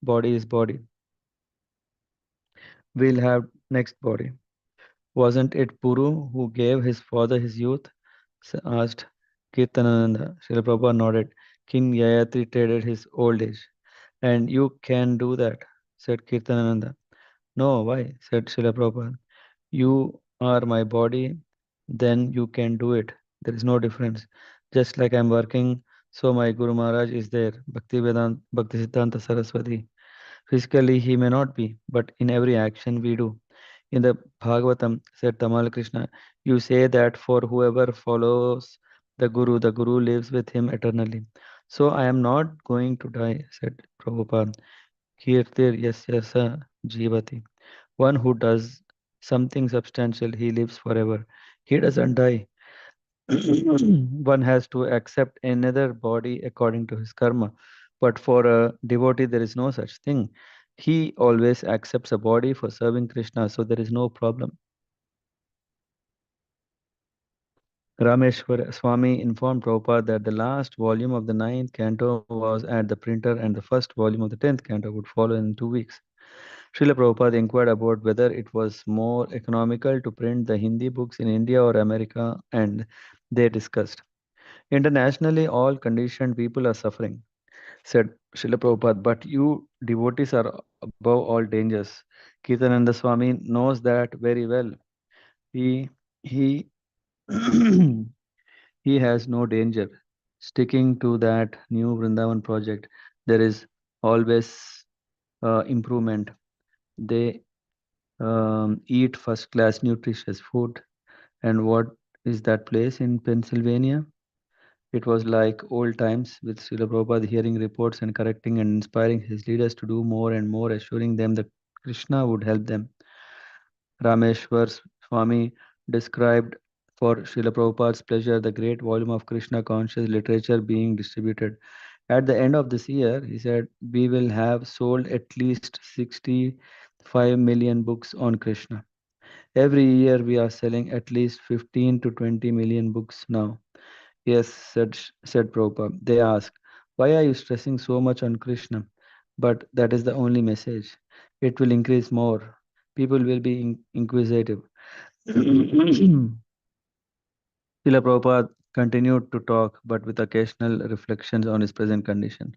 body is body. We'll have next body. Wasn't it Puru who gave his father his youth? Asked Kirtanananda. Srila Prabhupada nodded. King Yayatri traded his old age. And you can do that, said Kirtanananda. No, why? said Srila Prabhupada. You are my body, then you can do it. There is no difference. Just like I'm working, so my Guru Maharaj is there. Bhakti Siddhanta Saraswati. Physically, he may not be, but in every action we do. In the Bhagavatam, said Tamal Krishna, you say that for whoever follows the Guru lives with him eternally. So I am not going to die, said Prabhupada. Kirtir yasyasa jivati. One who does something substantial, he lives forever. He doesn't die. One has to accept another body according to his karma. But for a devotee, there is no such thing. He always accepts a body for serving Krishna, so there is no problem. Rameshwar Swami informed Prabhupada that the last volume of the ninth canto was at the printer and the first volume of the 10th canto would follow in 2 weeks. Srila Prabhupada inquired about whether it was more economical to print the Hindi books in India or America, and they discussed. Internationally, all conditioned people are suffering. said Srila Prabhupada. But you devotees are above all dangers. Kirtananda Swami knows that very well. He he he has no danger. Sticking to that new Vrindavan project, there is always improvement. They eat first class nutritious food. And what is that place in Pennsylvania? It was like old times with Srila Prabhupada hearing reports and correcting and inspiring his leaders to do more and more, assuring them that Krishna would help them. Rameshwar Swami described for Srila Prabhupada's pleasure the great volume of Krishna conscious literature being distributed. At the end of this year, he said, we will have sold at least 65 million books on Krishna. Every year, we are selling at least 15 to 20 million books now. Yes, said Prabhupada. They ask, why are you stressing so much on Krishna? But that is the only message. It will increase more. People will be inquisitive. Srila Prabhupada continued to talk, but with occasional reflections on his present condition.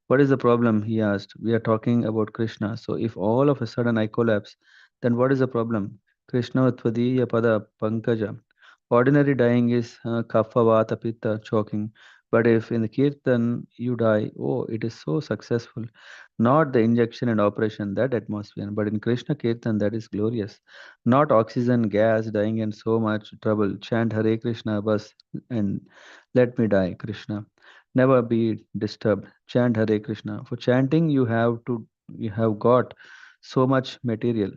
What is the problem? He asked. We are talking about Krishna. So if all of a sudden I collapse, then what is the problem? Krishna Tvadiya Pada Pankaja. Ordinary dying is kapha vata pitta choking. But if in the kirtan you die, oh, it is so successful. Not the injection and operation, that atmosphere. But in Krishna kirtan, that is glorious. Not oxygen, gas, dying and so much trouble. Chant Hare Krishna, bas, and let me die, Krishna. Never be disturbed. Chant Hare Krishna. For chanting, you have got so much material.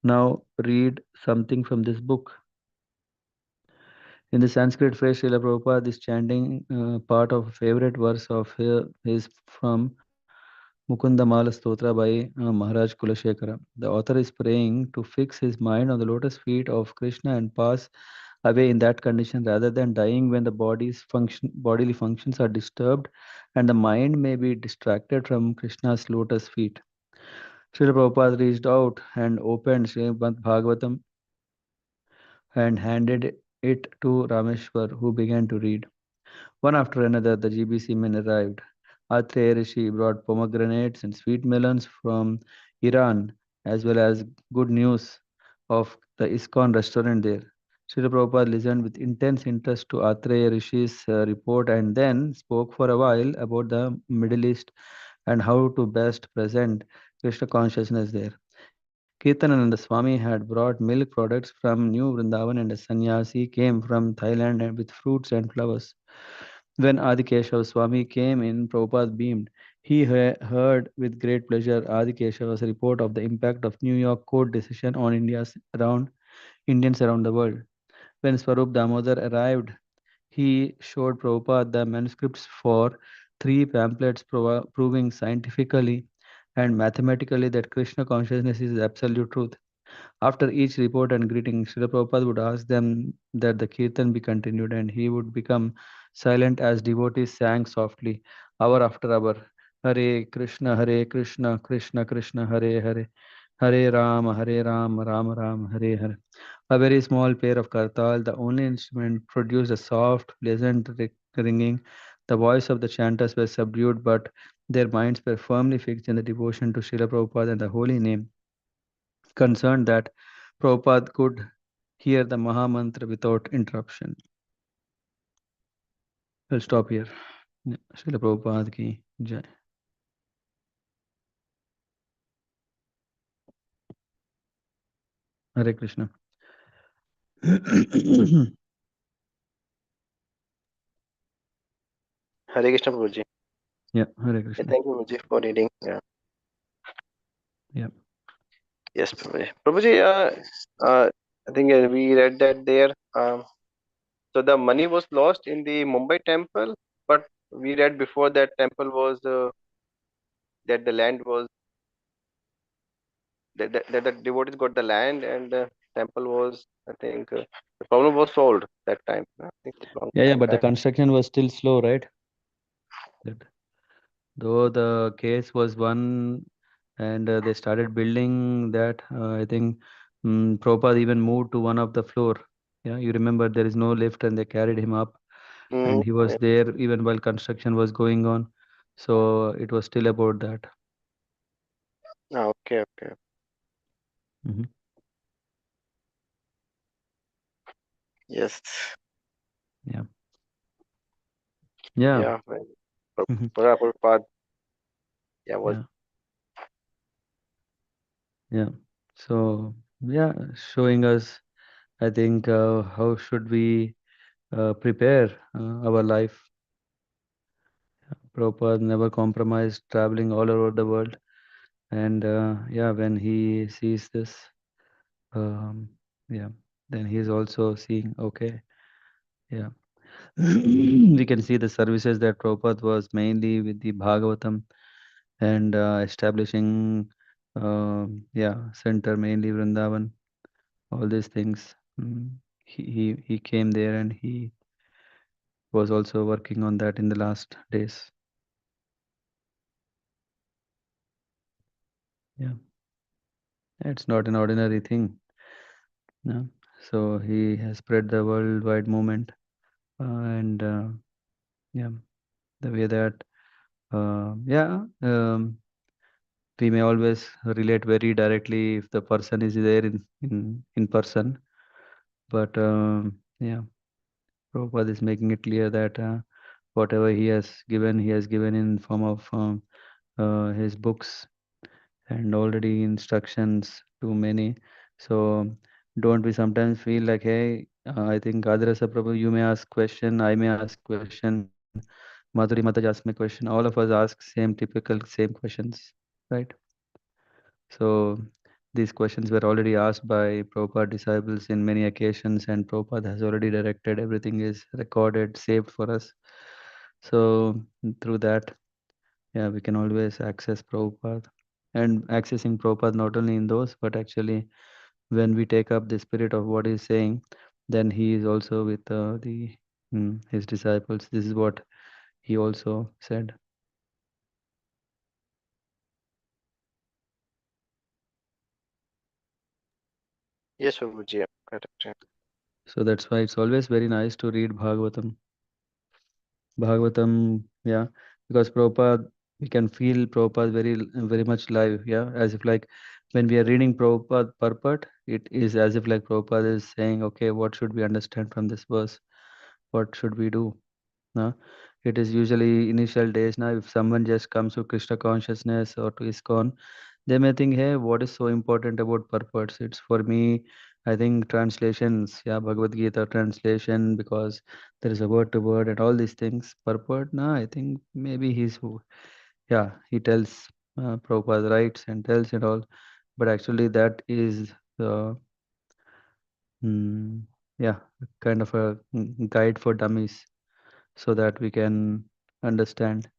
Now read something from this book. In the Sanskrit phrase, Srila Prabhupada is chanting part of a favorite verse of his from Mukunda Mala Stotra by Maharaj Kulashekara. The author is praying to fix his mind on the lotus feet of Krishna and pass away in that condition rather than dying when the bodily functions are disturbed and the mind may be distracted from Krishna's lotus feet. Srila Prabhupada reached out and opened Srimad Bhagavatam and handed it to Rameshwar, who began to read. One after another, the GBC men arrived. Atreya Rishi brought pomegranates and sweet melons from Iran, as well as good news of the ISKCON restaurant there. Srila Prabhupada listened with intense interest to Atreya Rishi's report and then spoke for a while about the Middle East and how to best present Krishna consciousness there. Kirtanananda Swami had brought milk products from New Vrindavan and a sannyasi came from Thailand and with fruits and flowers. When Adikeshava Swami came in, Prabhupada beamed. He heard with great pleasure Adikeshava's report of the impact of New York court decision on Indians around the world. When Swarup Damodar arrived, he showed Prabhupada the manuscripts for three pamphlets proving scientifically and mathematically that Krishna consciousness is absolute truth. After each report and greeting, Srila Prabhupada would ask them that the kirtan be continued, and he would become silent as devotees sang softly, hour after hour. Hare Krishna, Krishna Krishna, Hare Hare, Hare Ram Ram, Hare Hare. A very small pair of kartal, the only instrument, produced a soft, pleasant ringing. The voice of the chanters was subdued, but their minds were firmly fixed in the devotion to Srila Prabhupada and the holy name, concerned that Prabhupada could hear the Maha Mantra without interruption. I'll stop here. Yeah, Srila Prabhupada ki jai. Hare Krishna. Yeah, Hare Krishna Prabhuji. Hare Yeah, Krishna. thank you, Prabhuji, for reading. Yeah. Yeah. Yes, Prabhuji. Prabhuji, I think we read that there. So the money was lost in the Mumbai temple, but we read before that temple was that the land was that the devotees got the land and the temple was, I think, the problem was solved that time. I think long Yeah, time but the back. construction was still slow, right? That, though the case was won and they started building that, I think Prabhupada even moved to one of the floor. Yeah, you remember there is no lift and they carried him up and he was Yeah. there even while construction was going on. So it was still about that. Okay, okay. Hmm. Yes. Yeah. Yeah. Yeah. Well, Hmm. Prabhupada, yeah, was. Yeah. Yeah. So yeah, showing us, I think, how should we prepare our life. Prabhupada never compromised, traveling all over the world. And yeah, when he sees this, um, yeah, then he is also seeing, okay, yeah. We can see the services that Prabhupada was mainly with the Bhagavatam and establishing, yeah, center mainly Vrindavan, all these things. He came there and he was also working on that in the last days. Yeah, it's not an ordinary thing. No? So he has spread the worldwide movement, and yeah, the way that yeah, we may always relate very directly if the person is there in person. But yeah, Prabhupada is making it clear that whatever he has given in form of his books and already instructions to many. So don't we sometimes feel like, hey, I think Adrasa Prabhu, you may ask question, I may ask question, Madhuri Mataji ask me question. All of us ask same typical same questions, right? So these questions were already asked by Prabhupada disciples in many occasions, and Prabhupada has already directed. Everything is recorded, saved for us. So through that, yeah, we can always access Prabhupada. And accessing Prabhupada not only in those, but actually when we take up the spirit of what he's saying, then he is also with his disciples. This is what he also said. Yes, Prabhuji. Yeah, correct. Yeah. So that's why it's always very nice to read Bhagavatam. Bhagavatam, yeah, because Prabhupada, we can feel Prabhupada very much live, yeah, as if like when we are reading Prabhupada purport, it is as if like Prabhupada is saying, okay, what should we understand from this verse? What should we do? No? It is usually initial days now. If someone just comes to Krishna consciousness or to ISKCON, they may think, hey, what is so important about purports? It's for me, I think translations, yeah, Bhagavad Gita translation, because there is a word to word and all these things. Purport, no, I think maybe yeah, he tells Prabhupada writes and tells it all. But actually, that is, uh, mm, yeah, kind of a guide for dummies so that we can understand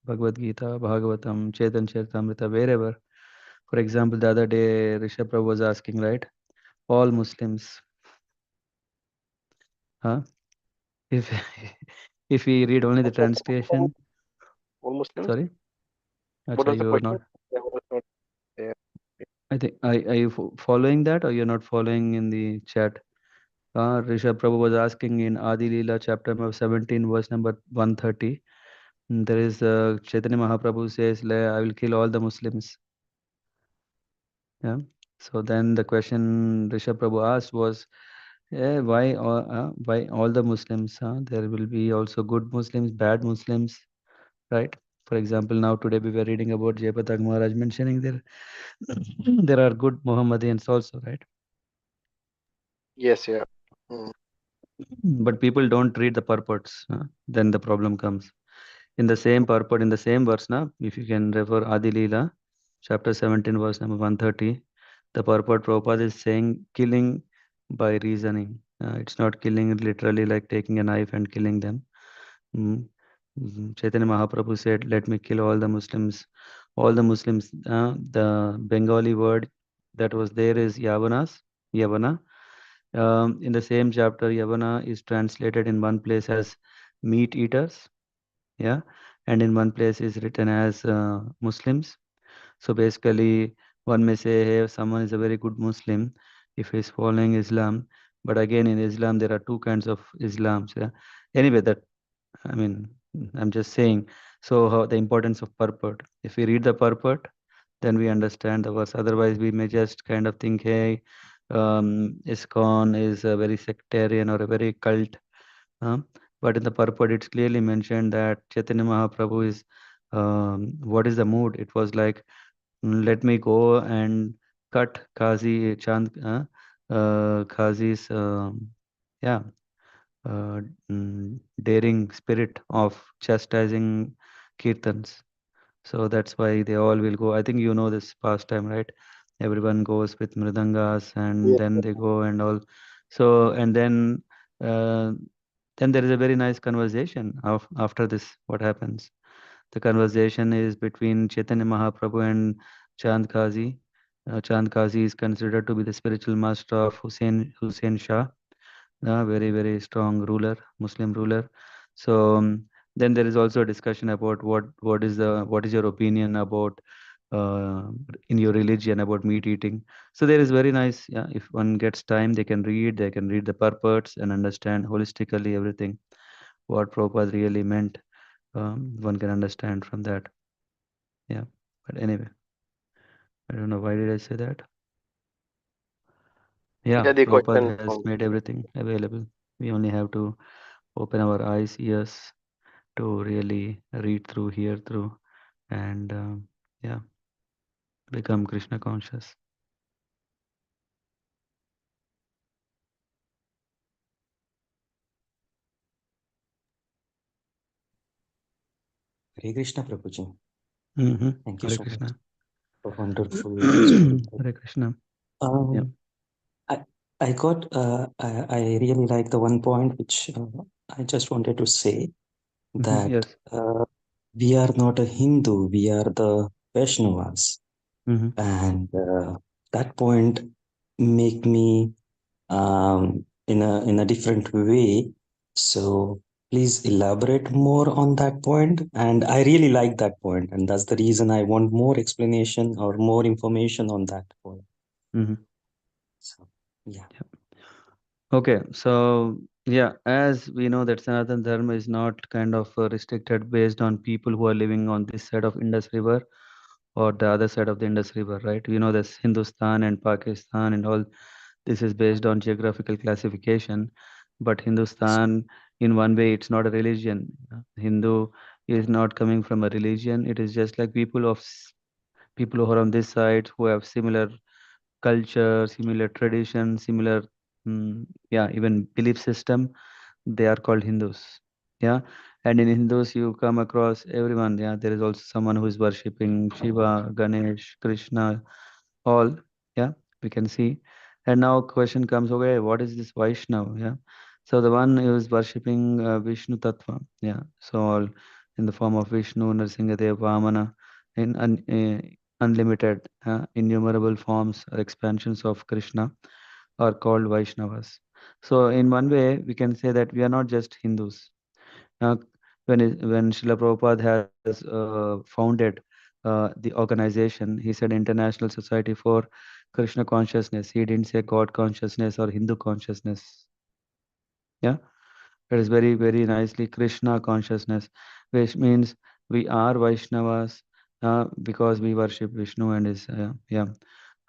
Bhagavad Gita, Bhagavatam, Chetan Charitamrita, wherever. For example, the other day, Rishabh Prabhu was asking, right? All Muslims, huh? If if we read only the translation, All Muslims. sorry, What Acha, was the you are question? not. Yeah, was not there. I think are you following that or you're not following in the chat? Rishabh Prabhu was asking in Adi Leela chapter number 17, verse number 130. There is Chaitanya Mahaprabhu says, I will kill all the Muslims. Yeah. So then the question Rishabh Prabhu asked was, why all the Muslims? There will be also good Muslims, bad Muslims, right? For example, now today we were reading about Jayapataka Maharaj mentioning there there are good Mohammedans also, right? Yes, yeah. Mm. But people don't read the purports. Then the problem comes. In the same purport, in the same verse, now, if you can refer Adi Leela, chapter 17, verse number 130, the purport Prabhupada is saying killing by reasoning. It's not killing literally like taking a knife and killing them. Mm. Chaitanya Mahaprabhu said, let me kill all the Muslims. All the Muslims, the Bengali word that was there is Yavanas, Yavana. In the same chapter, Yavana is translated in one place as meat eaters, yeah, and in one place is written as Muslims. So basically, one may say, hey, someone is a very good Muslim if he's following Islam. But again, in Islam, there are two kinds of Islams. Yeah? Anyway, that I mean, I'm just saying. So how the importance of purport. If we read the purport, then we understand the verse. Otherwise, we may just kind of think, hey, ISKCON is a very sectarian or a very cult. Uh, but in the purport, it's clearly mentioned that Chaitanya Mahaprabhu is, what is the mood? It was like, let me go and cut Kazi Chand, Kazi's, yeah, uh, daring spirit of chastising kirtans. So that's why they all will go. I think you know this pastime, right? Everyone goes with mridangas and Yes, then they go and all. So, and uh, then there is a very nice conversation of after this. What happens? The conversation is between Chaitanya Mahaprabhu and Chand Kazi. Chand Kazi is considered to be the spiritual master of Hussein Shah, a very very strong ruler, Muslim ruler. So then there is also a discussion about what is your opinion about uh, in your religion about meat eating. So there is very nice. Yeah, if one gets time, they can read the purports and understand holistically everything what Prabhupada really meant. One can understand from that. Yeah, but anyway, I don't know why did I say that. Yeah, yeah, the Prabhupada question has from made everything available. We only have to open our eyes, ears to really read through, hear through, and yeah, become Krishna conscious. Hare Krishna, Prabhuji. Mm-hmm. Thank you Hare so much Krishna. for wonderful speaking. Hare Krishna. Yeah. Um, I, I got, I really like the one point which I just wanted to say Mm-hmm. that Yes. we are not a Hindu, we are the Vaishnavas. Mm-hmm. And that point make me in a different way. So please elaborate more on that point. And I really like that point, and that's the reason I want more explanation or more information on that point. Mm-hmm. So yeah. Okay, so yeah, as we know that Sanatana Dharma is not kind of restricted based on people who are living on this side of Indus River or the other side of the Indus River, right? We know this Hindustan and Pakistan and all this is based on geographical classification, but Hindustan, in one way, it's not a religion. Hindu is not coming from a religion. It is just like people who are on this side who have similar culture, similar tradition, similar, yeah, even belief system. They are called Hindus. Yeah, and in Hindus you come across everyone. Yeah, there is also someone who is worshipping Shiva, Ganesh, Krishna, all. Yeah, we can see. And now question comes, okay, what is this Vaishnav? Yeah, so the one who is worshipping Vishnu Tattva. Yeah, so all in the form of Vishnu, Nrsingadev, Vamana, in unlimited, innumerable forms or expansions of Krishna are called Vaishnavas. So in one way, we can say that we are not just Hindus. Uh, when Srila Prabhupada has founded the organization, he said International Society for Krishna Consciousness. He didn't say God consciousness or Hindu consciousness. Yeah, it is very, very nicely Krishna consciousness, which means we are Vaishnavas because we worship Vishnu and his,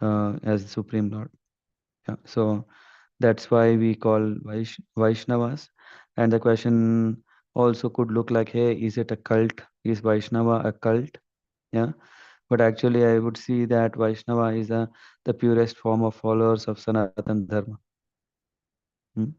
as the Supreme Lord. Yeah, so that's why we call Vaishnavas. And the question also could look like, hey, is it a cult? Is Vaishnava a cult? Yeah. But actually, I would see that Vaishnava is the purest form of followers of Sanatana Dharma. Hmm.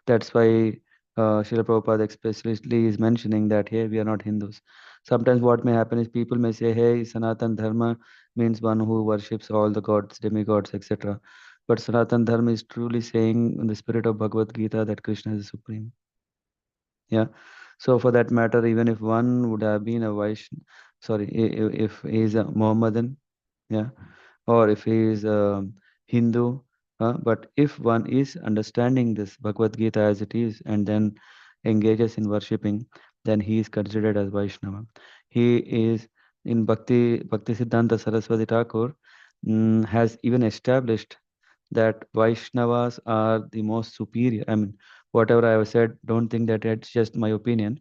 That's why Srila Prabhupada explicitly is mentioning that, hey, we are not Hindus. Sometimes what may happen is people may say, hey, Sanatana Dharma means one who worships all the gods, demigods, etc. But Sanatana Dharma is truly saying in the spirit of Bhagavad Gita that Krishna is supreme. Yeah. So for that matter, even if one would have been a sorry, if he is a Mohammedan, yeah, or if he is a Hindu, but if one is understanding this Bhagavad Gita as it is and then engages in worshipping, then he is considered as Vaishnava. He is in Bhakti Siddhanta Saraswati Thakur has even established that Vaishnavas are the most superior. I mean, whatever I have said, don't think that it's just my opinion.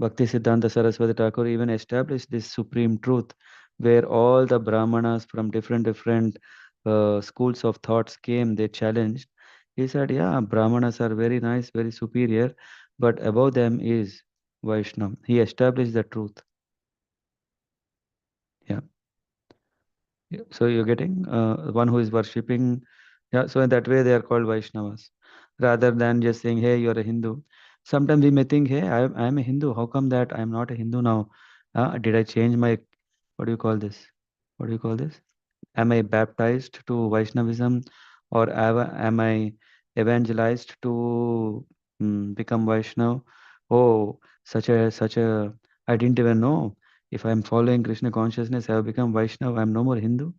Bhakti Siddhanta Saraswati Thakur even established this supreme truth where all the Brahmanas from different schools of thoughts came, they challenged. He said, yeah, Brahmanas are very nice, very superior, but above them is Vaishnava. He established the truth. Yeah. Yeah, so you're getting one who is worshipping. Yeah, so in that way they are called Vaishnavas, rather than just saying, "Hey, you're a Hindu." Sometimes we may think, "Hey, I'm a Hindu. How come that I'm not a Hindu now? Did I change my what do you call this? What do you call this? Am I baptized to Vaishnavism, or am I evangelized to become Vaishnav? Oh, such a I didn't even know. If I'm following Krishna consciousness, I have become Vaishnav. I'm no more Hindu.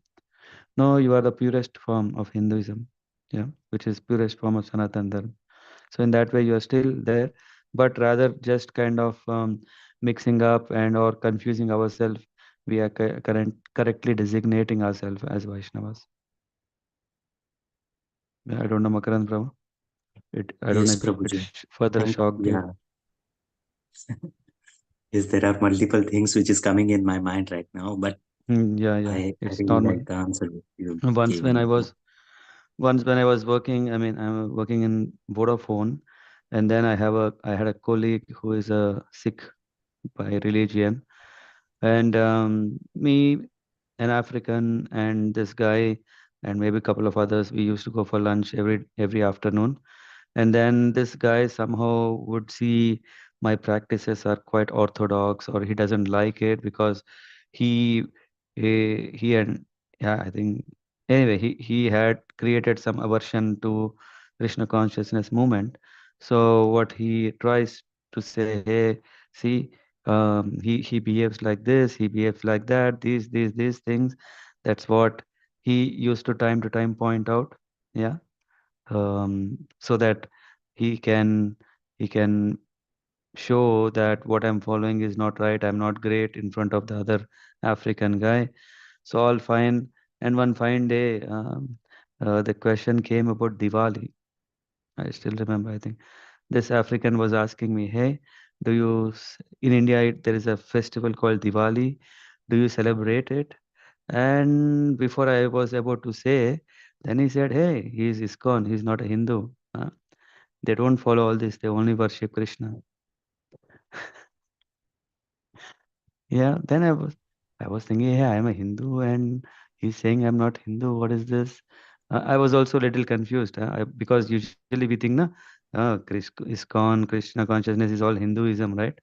No, you are the purest form of Hinduism, yeah, which is purest form of Sanatan Dharma. So in that way, you are still there, but rather just kind of mixing up and or confusing ourselves. We are correctly designating ourselves as Vaishnavas. Yeah, I don't know, Makarand Prabhu. I don't know Yes, if it Prabhuji. further And shocked you. yeah, yes, there are multiple things which is coming in my mind right now, but Yeah, yeah, I it's really normal. like the answer which you Once gave when I me. Yeah. was once when I was working, I mean, I'm working in Vodafone, and then I had a colleague who is a Sikh by religion, and me, an African, and this guy, and maybe a couple of others, we used to go for lunch every afternoon. And then this guy somehow would see my practices are quite orthodox, or he doesn't like it because he he and yeah, I think anyway, he had created some aversion to Krishna consciousness movement. So what he tries to say, hey, see, he behaves like this, he behaves like that, these things. That's what he used to time point out. Yeah, so that he can he can show that what I'm following is not right. I'm not great in front of the other African guy. So all fine. And one fine day, the question came about Diwali. I still remember. I think this African was asking me, "Hey, in India there is a festival called Diwali. Do you celebrate it?" And before I was about to say, then he said, "Hey, he's ISKCON. He's not a Hindu. Huh? They don't follow all this. They only worship Krishna." Yeah, then I was thinking, yeah, I'm a Hindu, and he's saying I'm not Hindu. What is this? I was also a little confused because usually we think, na, ISKCON, Krishna consciousness is all Hinduism, right?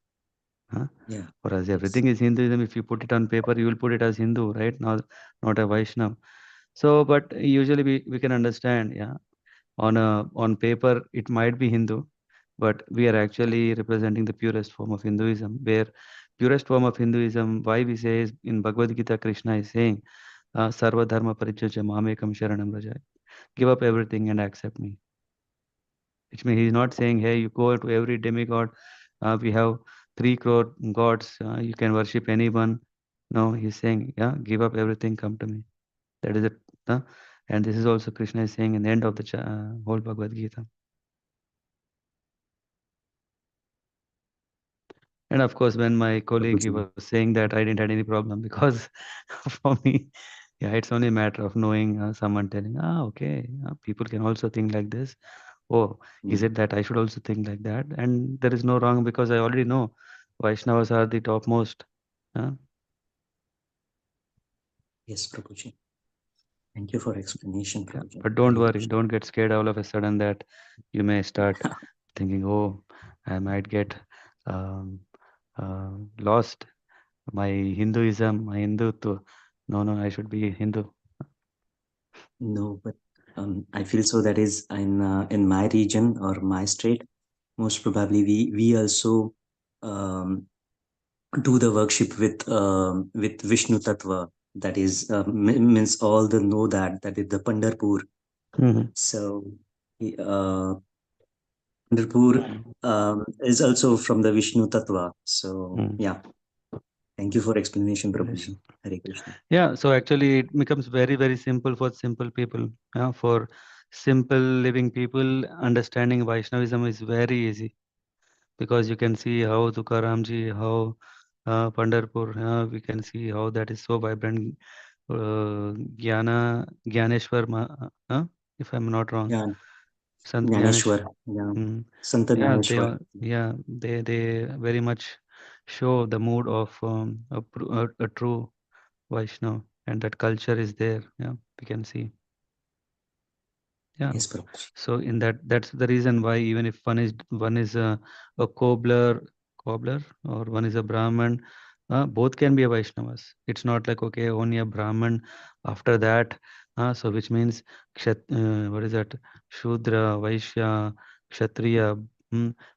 Huh? Yeah. Whereas Yes. everything is Hinduism. If you put it on paper, you will put it as Hindu, right? Not a Vaishnav. So, but usually we can understand, yeah. On paper it might be Hindu, but we are actually representing the purest form of Hinduism, where purest form of Hinduism, why we say is in Bhagavad Gita, Krishna is saying, Sarva Dharma Parityajya Mamekam Sharanam Vraja. Give up everything and accept me. Which means he's not saying, hey, you go to every demigod. We have 3 crore gods. You can worship anyone. No, he's saying, yeah, give up everything, come to me. That is it. Uh, and this is also Krishna is saying in the end of the whole Bhagavad Gita. And of course, when my colleague he Prabhuji. was saying that, I didn't have any problem because for me, yeah, it's only a matter of knowing someone telling, okay, people can also think like this. Oh, is Mm. it that I should also think like that? And there is no wrong because I already know Vaishnavas are the topmost. Uh, Yes, Prabhuji. Thank you for explanation, yeah, Prabhuji. but don't Hare worry, Krishna. don't get scared all of a sudden that you may start thinking, oh, I might get um, lost. My Hinduism, my Hindutva. No, no, I should be Hindu. No, but I feel so that is in my region or my state. Most probably, we also um, do the worship with Vishnu Tattva. That is means all the know that is the Pandharpur. Mhm. So Pandharpur is also from the Vishnu Tattva. So Mm. yeah, thank you for explanation, Yes. Prabhuji. Hare Krishna. Yeah, so actually it becomes very, very simple for simple people. For simple living people, understanding Vaishnavism is very easy. because you can see how Tukaramji, how Pandharpur, we can see how that is so vibrant. If I'm not wrong, Yeah, Sant Gyanesh. Gnaneshwar. Yeah, Mm, Sant yeah, Gnaneshwar. they very much show the mood of a true Vaishnav, and that culture is there. Yeah, we can see. Yeah. Yes, Prabhuji. So in that's the reason why even if one is a cobbler, or one is a Brahman, both can be a Vaishnavas. It's not like okay, only a Brahman. After that, so which means what is that? Shudra, Vaishya, Kshatriya,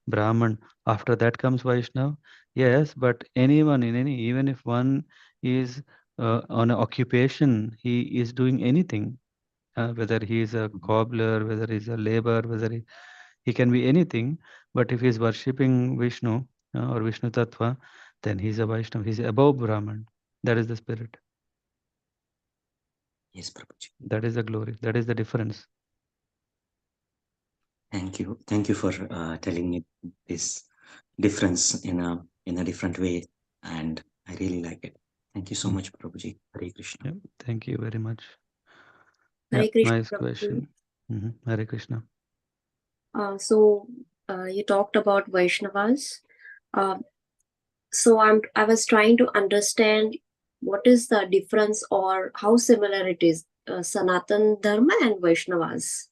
Brahman. After that comes Vaishnav. Yes, but anyone in any, even if one is on an occupation, he is doing anything, whether he is a Mhm. cobbler, whether he's a labor, he can be anything. But if he is worshipping Vishnu, or Vishnu Tattva, then he's a Vaishnava. He's above Brahman. That is the spirit. Yes, Prabhuji. That is the glory. That is the difference. Thank you. Thank you for telling me this difference in a different way, and I really like it. Thank you so Mm. much, Prabhuji. Hare Krishna. Yeah, thank you very much. Yeah, Hare Krishna, nice Prabhuji. question. Hare Krishna. So you talked about Vaishnavas. Uh, so I was trying to understand what is the difference or how similar it is, Sanatan Dharma and Vaishnavas,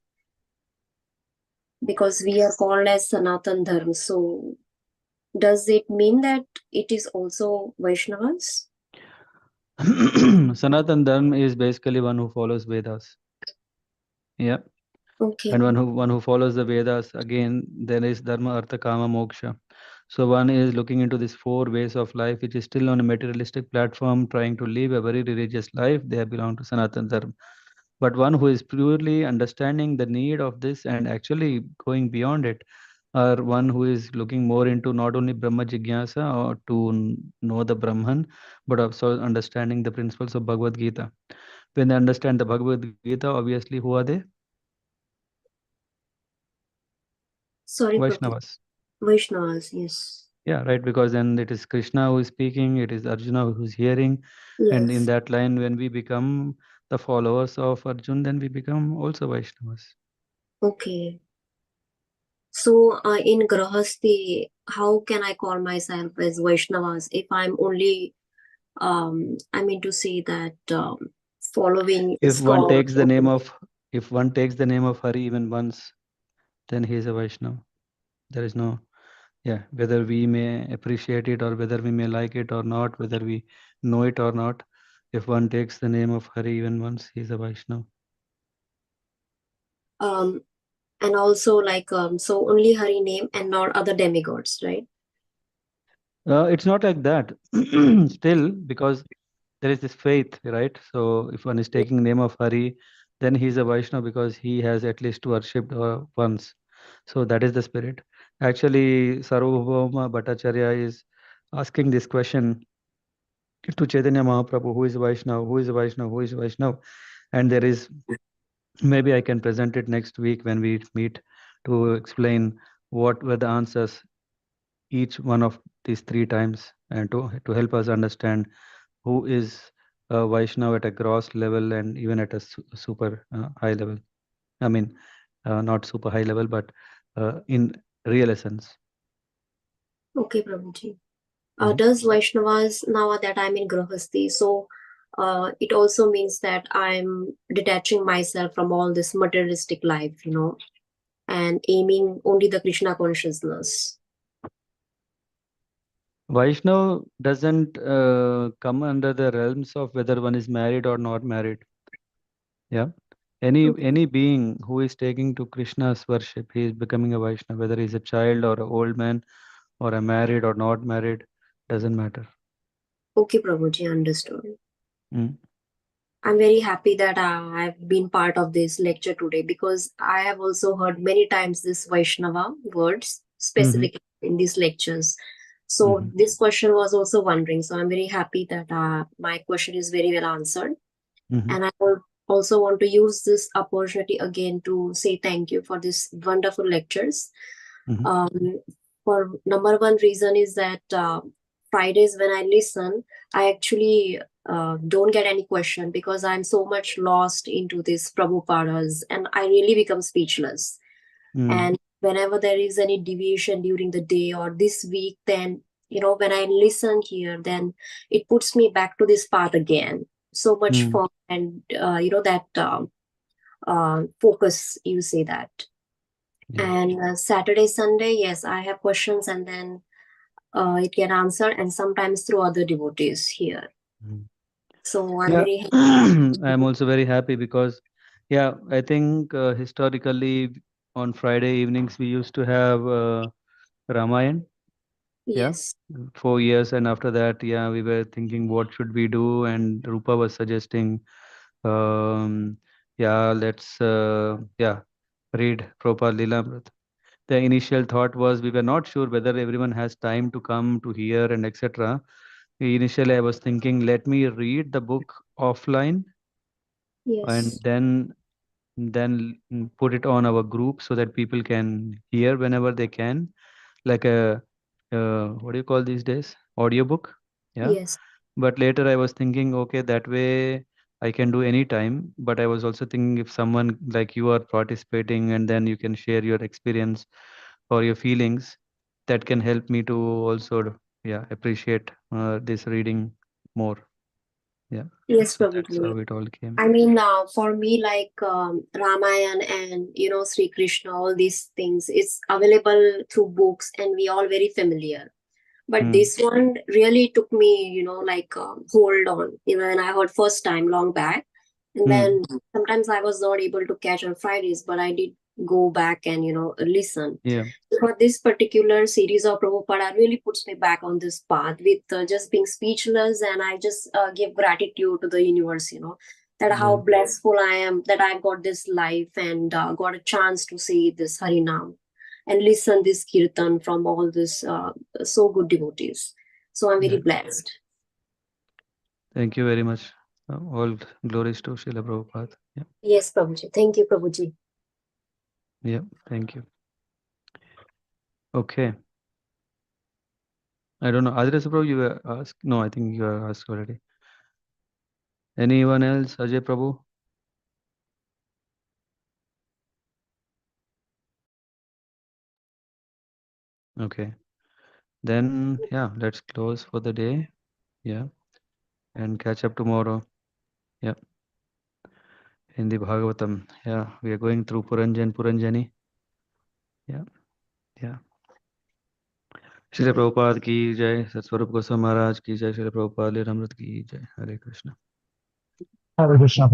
because we are called as Sanatan Dharma. So does it mean that it is also Vaishnavas? Sanatan Dharma is basically one who follows Vedas. Yeah. Okay. And one who follows the Vedas, again, there is Dharma, Artha, Kama, Moksha. So one is looking into these four ways of life, which is still on a materialistic platform, trying to live a very religious life. They belong to Sanatan Dharma. But one who is purely understanding the need of this and actually going beyond it, or one who is looking more into not only Brahma Jigyasa or to know the Brahman, but also understanding the principles of Bhagavad Gita. When they understand the Bhagavad Gita, obviously, who are they? Sorry, Prabhuji. Vaishnavas. Vaishnavas, yes. Yeah, right. Because then it is Krishna who is speaking, it is Arjuna who's hearing. And in Yes. that line, when we become the followers of Arjun, then we become also Vaishnavas. Okay. So in Grahasti, how can I call myself as Vaishnavas if I'm only I mean to say that following If one ISKCON. takes the name of if one takes the name of Hari even once, then he is a Vaishnava. There is no, yeah, whether we may appreciate it or whether we may like it or not, whether we know it or not. If one takes the name of Hari even once, he is a Vaishnava. And also like so only Hari name and not other demigods, right? It's not like that. Still, because there is this faith, right? So if one is taking name of Hari, then he is a Vaishnava because he has at least worshipped once. So that is the spirit. Actually, Sarvabhauma Bhattacharya is asking this question to Chaitanya Mahaprabhu, who is Vaishnava, who is Vaishnava, who is Vaishnava? And there is, maybe I can present it next week when we meet to explain what were the answers each one of these three times, and to help us understand who is Vaishnav at a gross level and even at a super high level. I mean, not super high level, but in real essence. Okay, Prabhuji. Mhm. Does Vaishnavas, now that I'm in Grahasti, so it also means that I'm detaching myself from all this materialistic life, and aiming only the Krishna consciousness. Vaishnav doesn't come under the realms of whether one is married or not married. Yeah. Any being who is taking to Krishna's worship, he is becoming a Vaishnava, whether he's a child or an old man or a married or not married, doesn't matter. Okay, Prabhuji, understood. Mm. I'm very happy that I've been part of this lecture today, because I have also heard many times this Vaishnava words specifically in these lectures. So this question was also wondering. So I'm very happy that my question is very well answered. And I also want to use this opportunity again to say thank you for this wonderful lectures. For for number one reason is that Fridays when I listen, I actually don't get any question because I'm so much lost into this Prabhupada's and I really become speechless. And whenever there is any deviation during the day or this week, then, when I listen here, then it puts me back to this path again. So much fun and, that focus, you say that. Yeah. And Saturday, Sunday, yes, I have questions and then it get answered and sometimes through other devotees here. So I'm Yeah. very happy. I'm also very happy because, yeah, I think historically on Friday evenings we used to have Ramayan. Yeah, Yes. 4 years, and after that, yeah, we were thinking what should we do, and Rupa was suggesting, yeah, let's read Prabhupāda-līlāmṛta. The initial thought was we were not sure whether everyone has time to come to hear and etc. Initially, I was thinking, let me read the book offline and Yes. then put it on our group so that people can hear whenever they can, like a what do you call these days? Audiobook. Yeah. Yes. But later I was thinking, okay, that way I can do any time. But I was also thinking if someone like you are participating and then you can share your experience or your feelings, that can help me to also, yeah, appreciate this reading more. Yeah. Yes, So that's probably. how it all came. I mean, for me, like Ramayan and Sri Krishna, all these things, it's available through books, and we all very familiar. But this one really took me, like hold on. When I heard first time long back, and then sometimes I was not able to catch on Fridays, but I did go back and listen. Yeah. For this particular series of Prabhupada really puts me back on this path with just being speechless, and I just give gratitude to the universe, that how Yeah. blissful I am that I've got this life and got a chance to see this Harinam and listen this kirtan from all this so good devotees. So I'm very Yeah. blessed. Thank you very much. All glories to Srila Prabhupada. Yeah. Yes, Prabhuji. Thank you, Prabhuji. Yeah. Thank you. Okay. I don't know. Adres Prabhu, you were asked. No, I think you were asked already. Anyone else? Ajay Prabhu? Okay. Then, yeah, let's close for the day. Yeah. And catch up tomorrow. Yeah. In the Bhagavatam. Yeah. We are going through Puranjan, Puranjani. Yeah. Yeah. Srila Prabhupada ki jai. Satsvarup Goswami Maharaj ki jai. Srila Prabhupada Lilamrita की जय. Hare Krishna. Hare Krishna.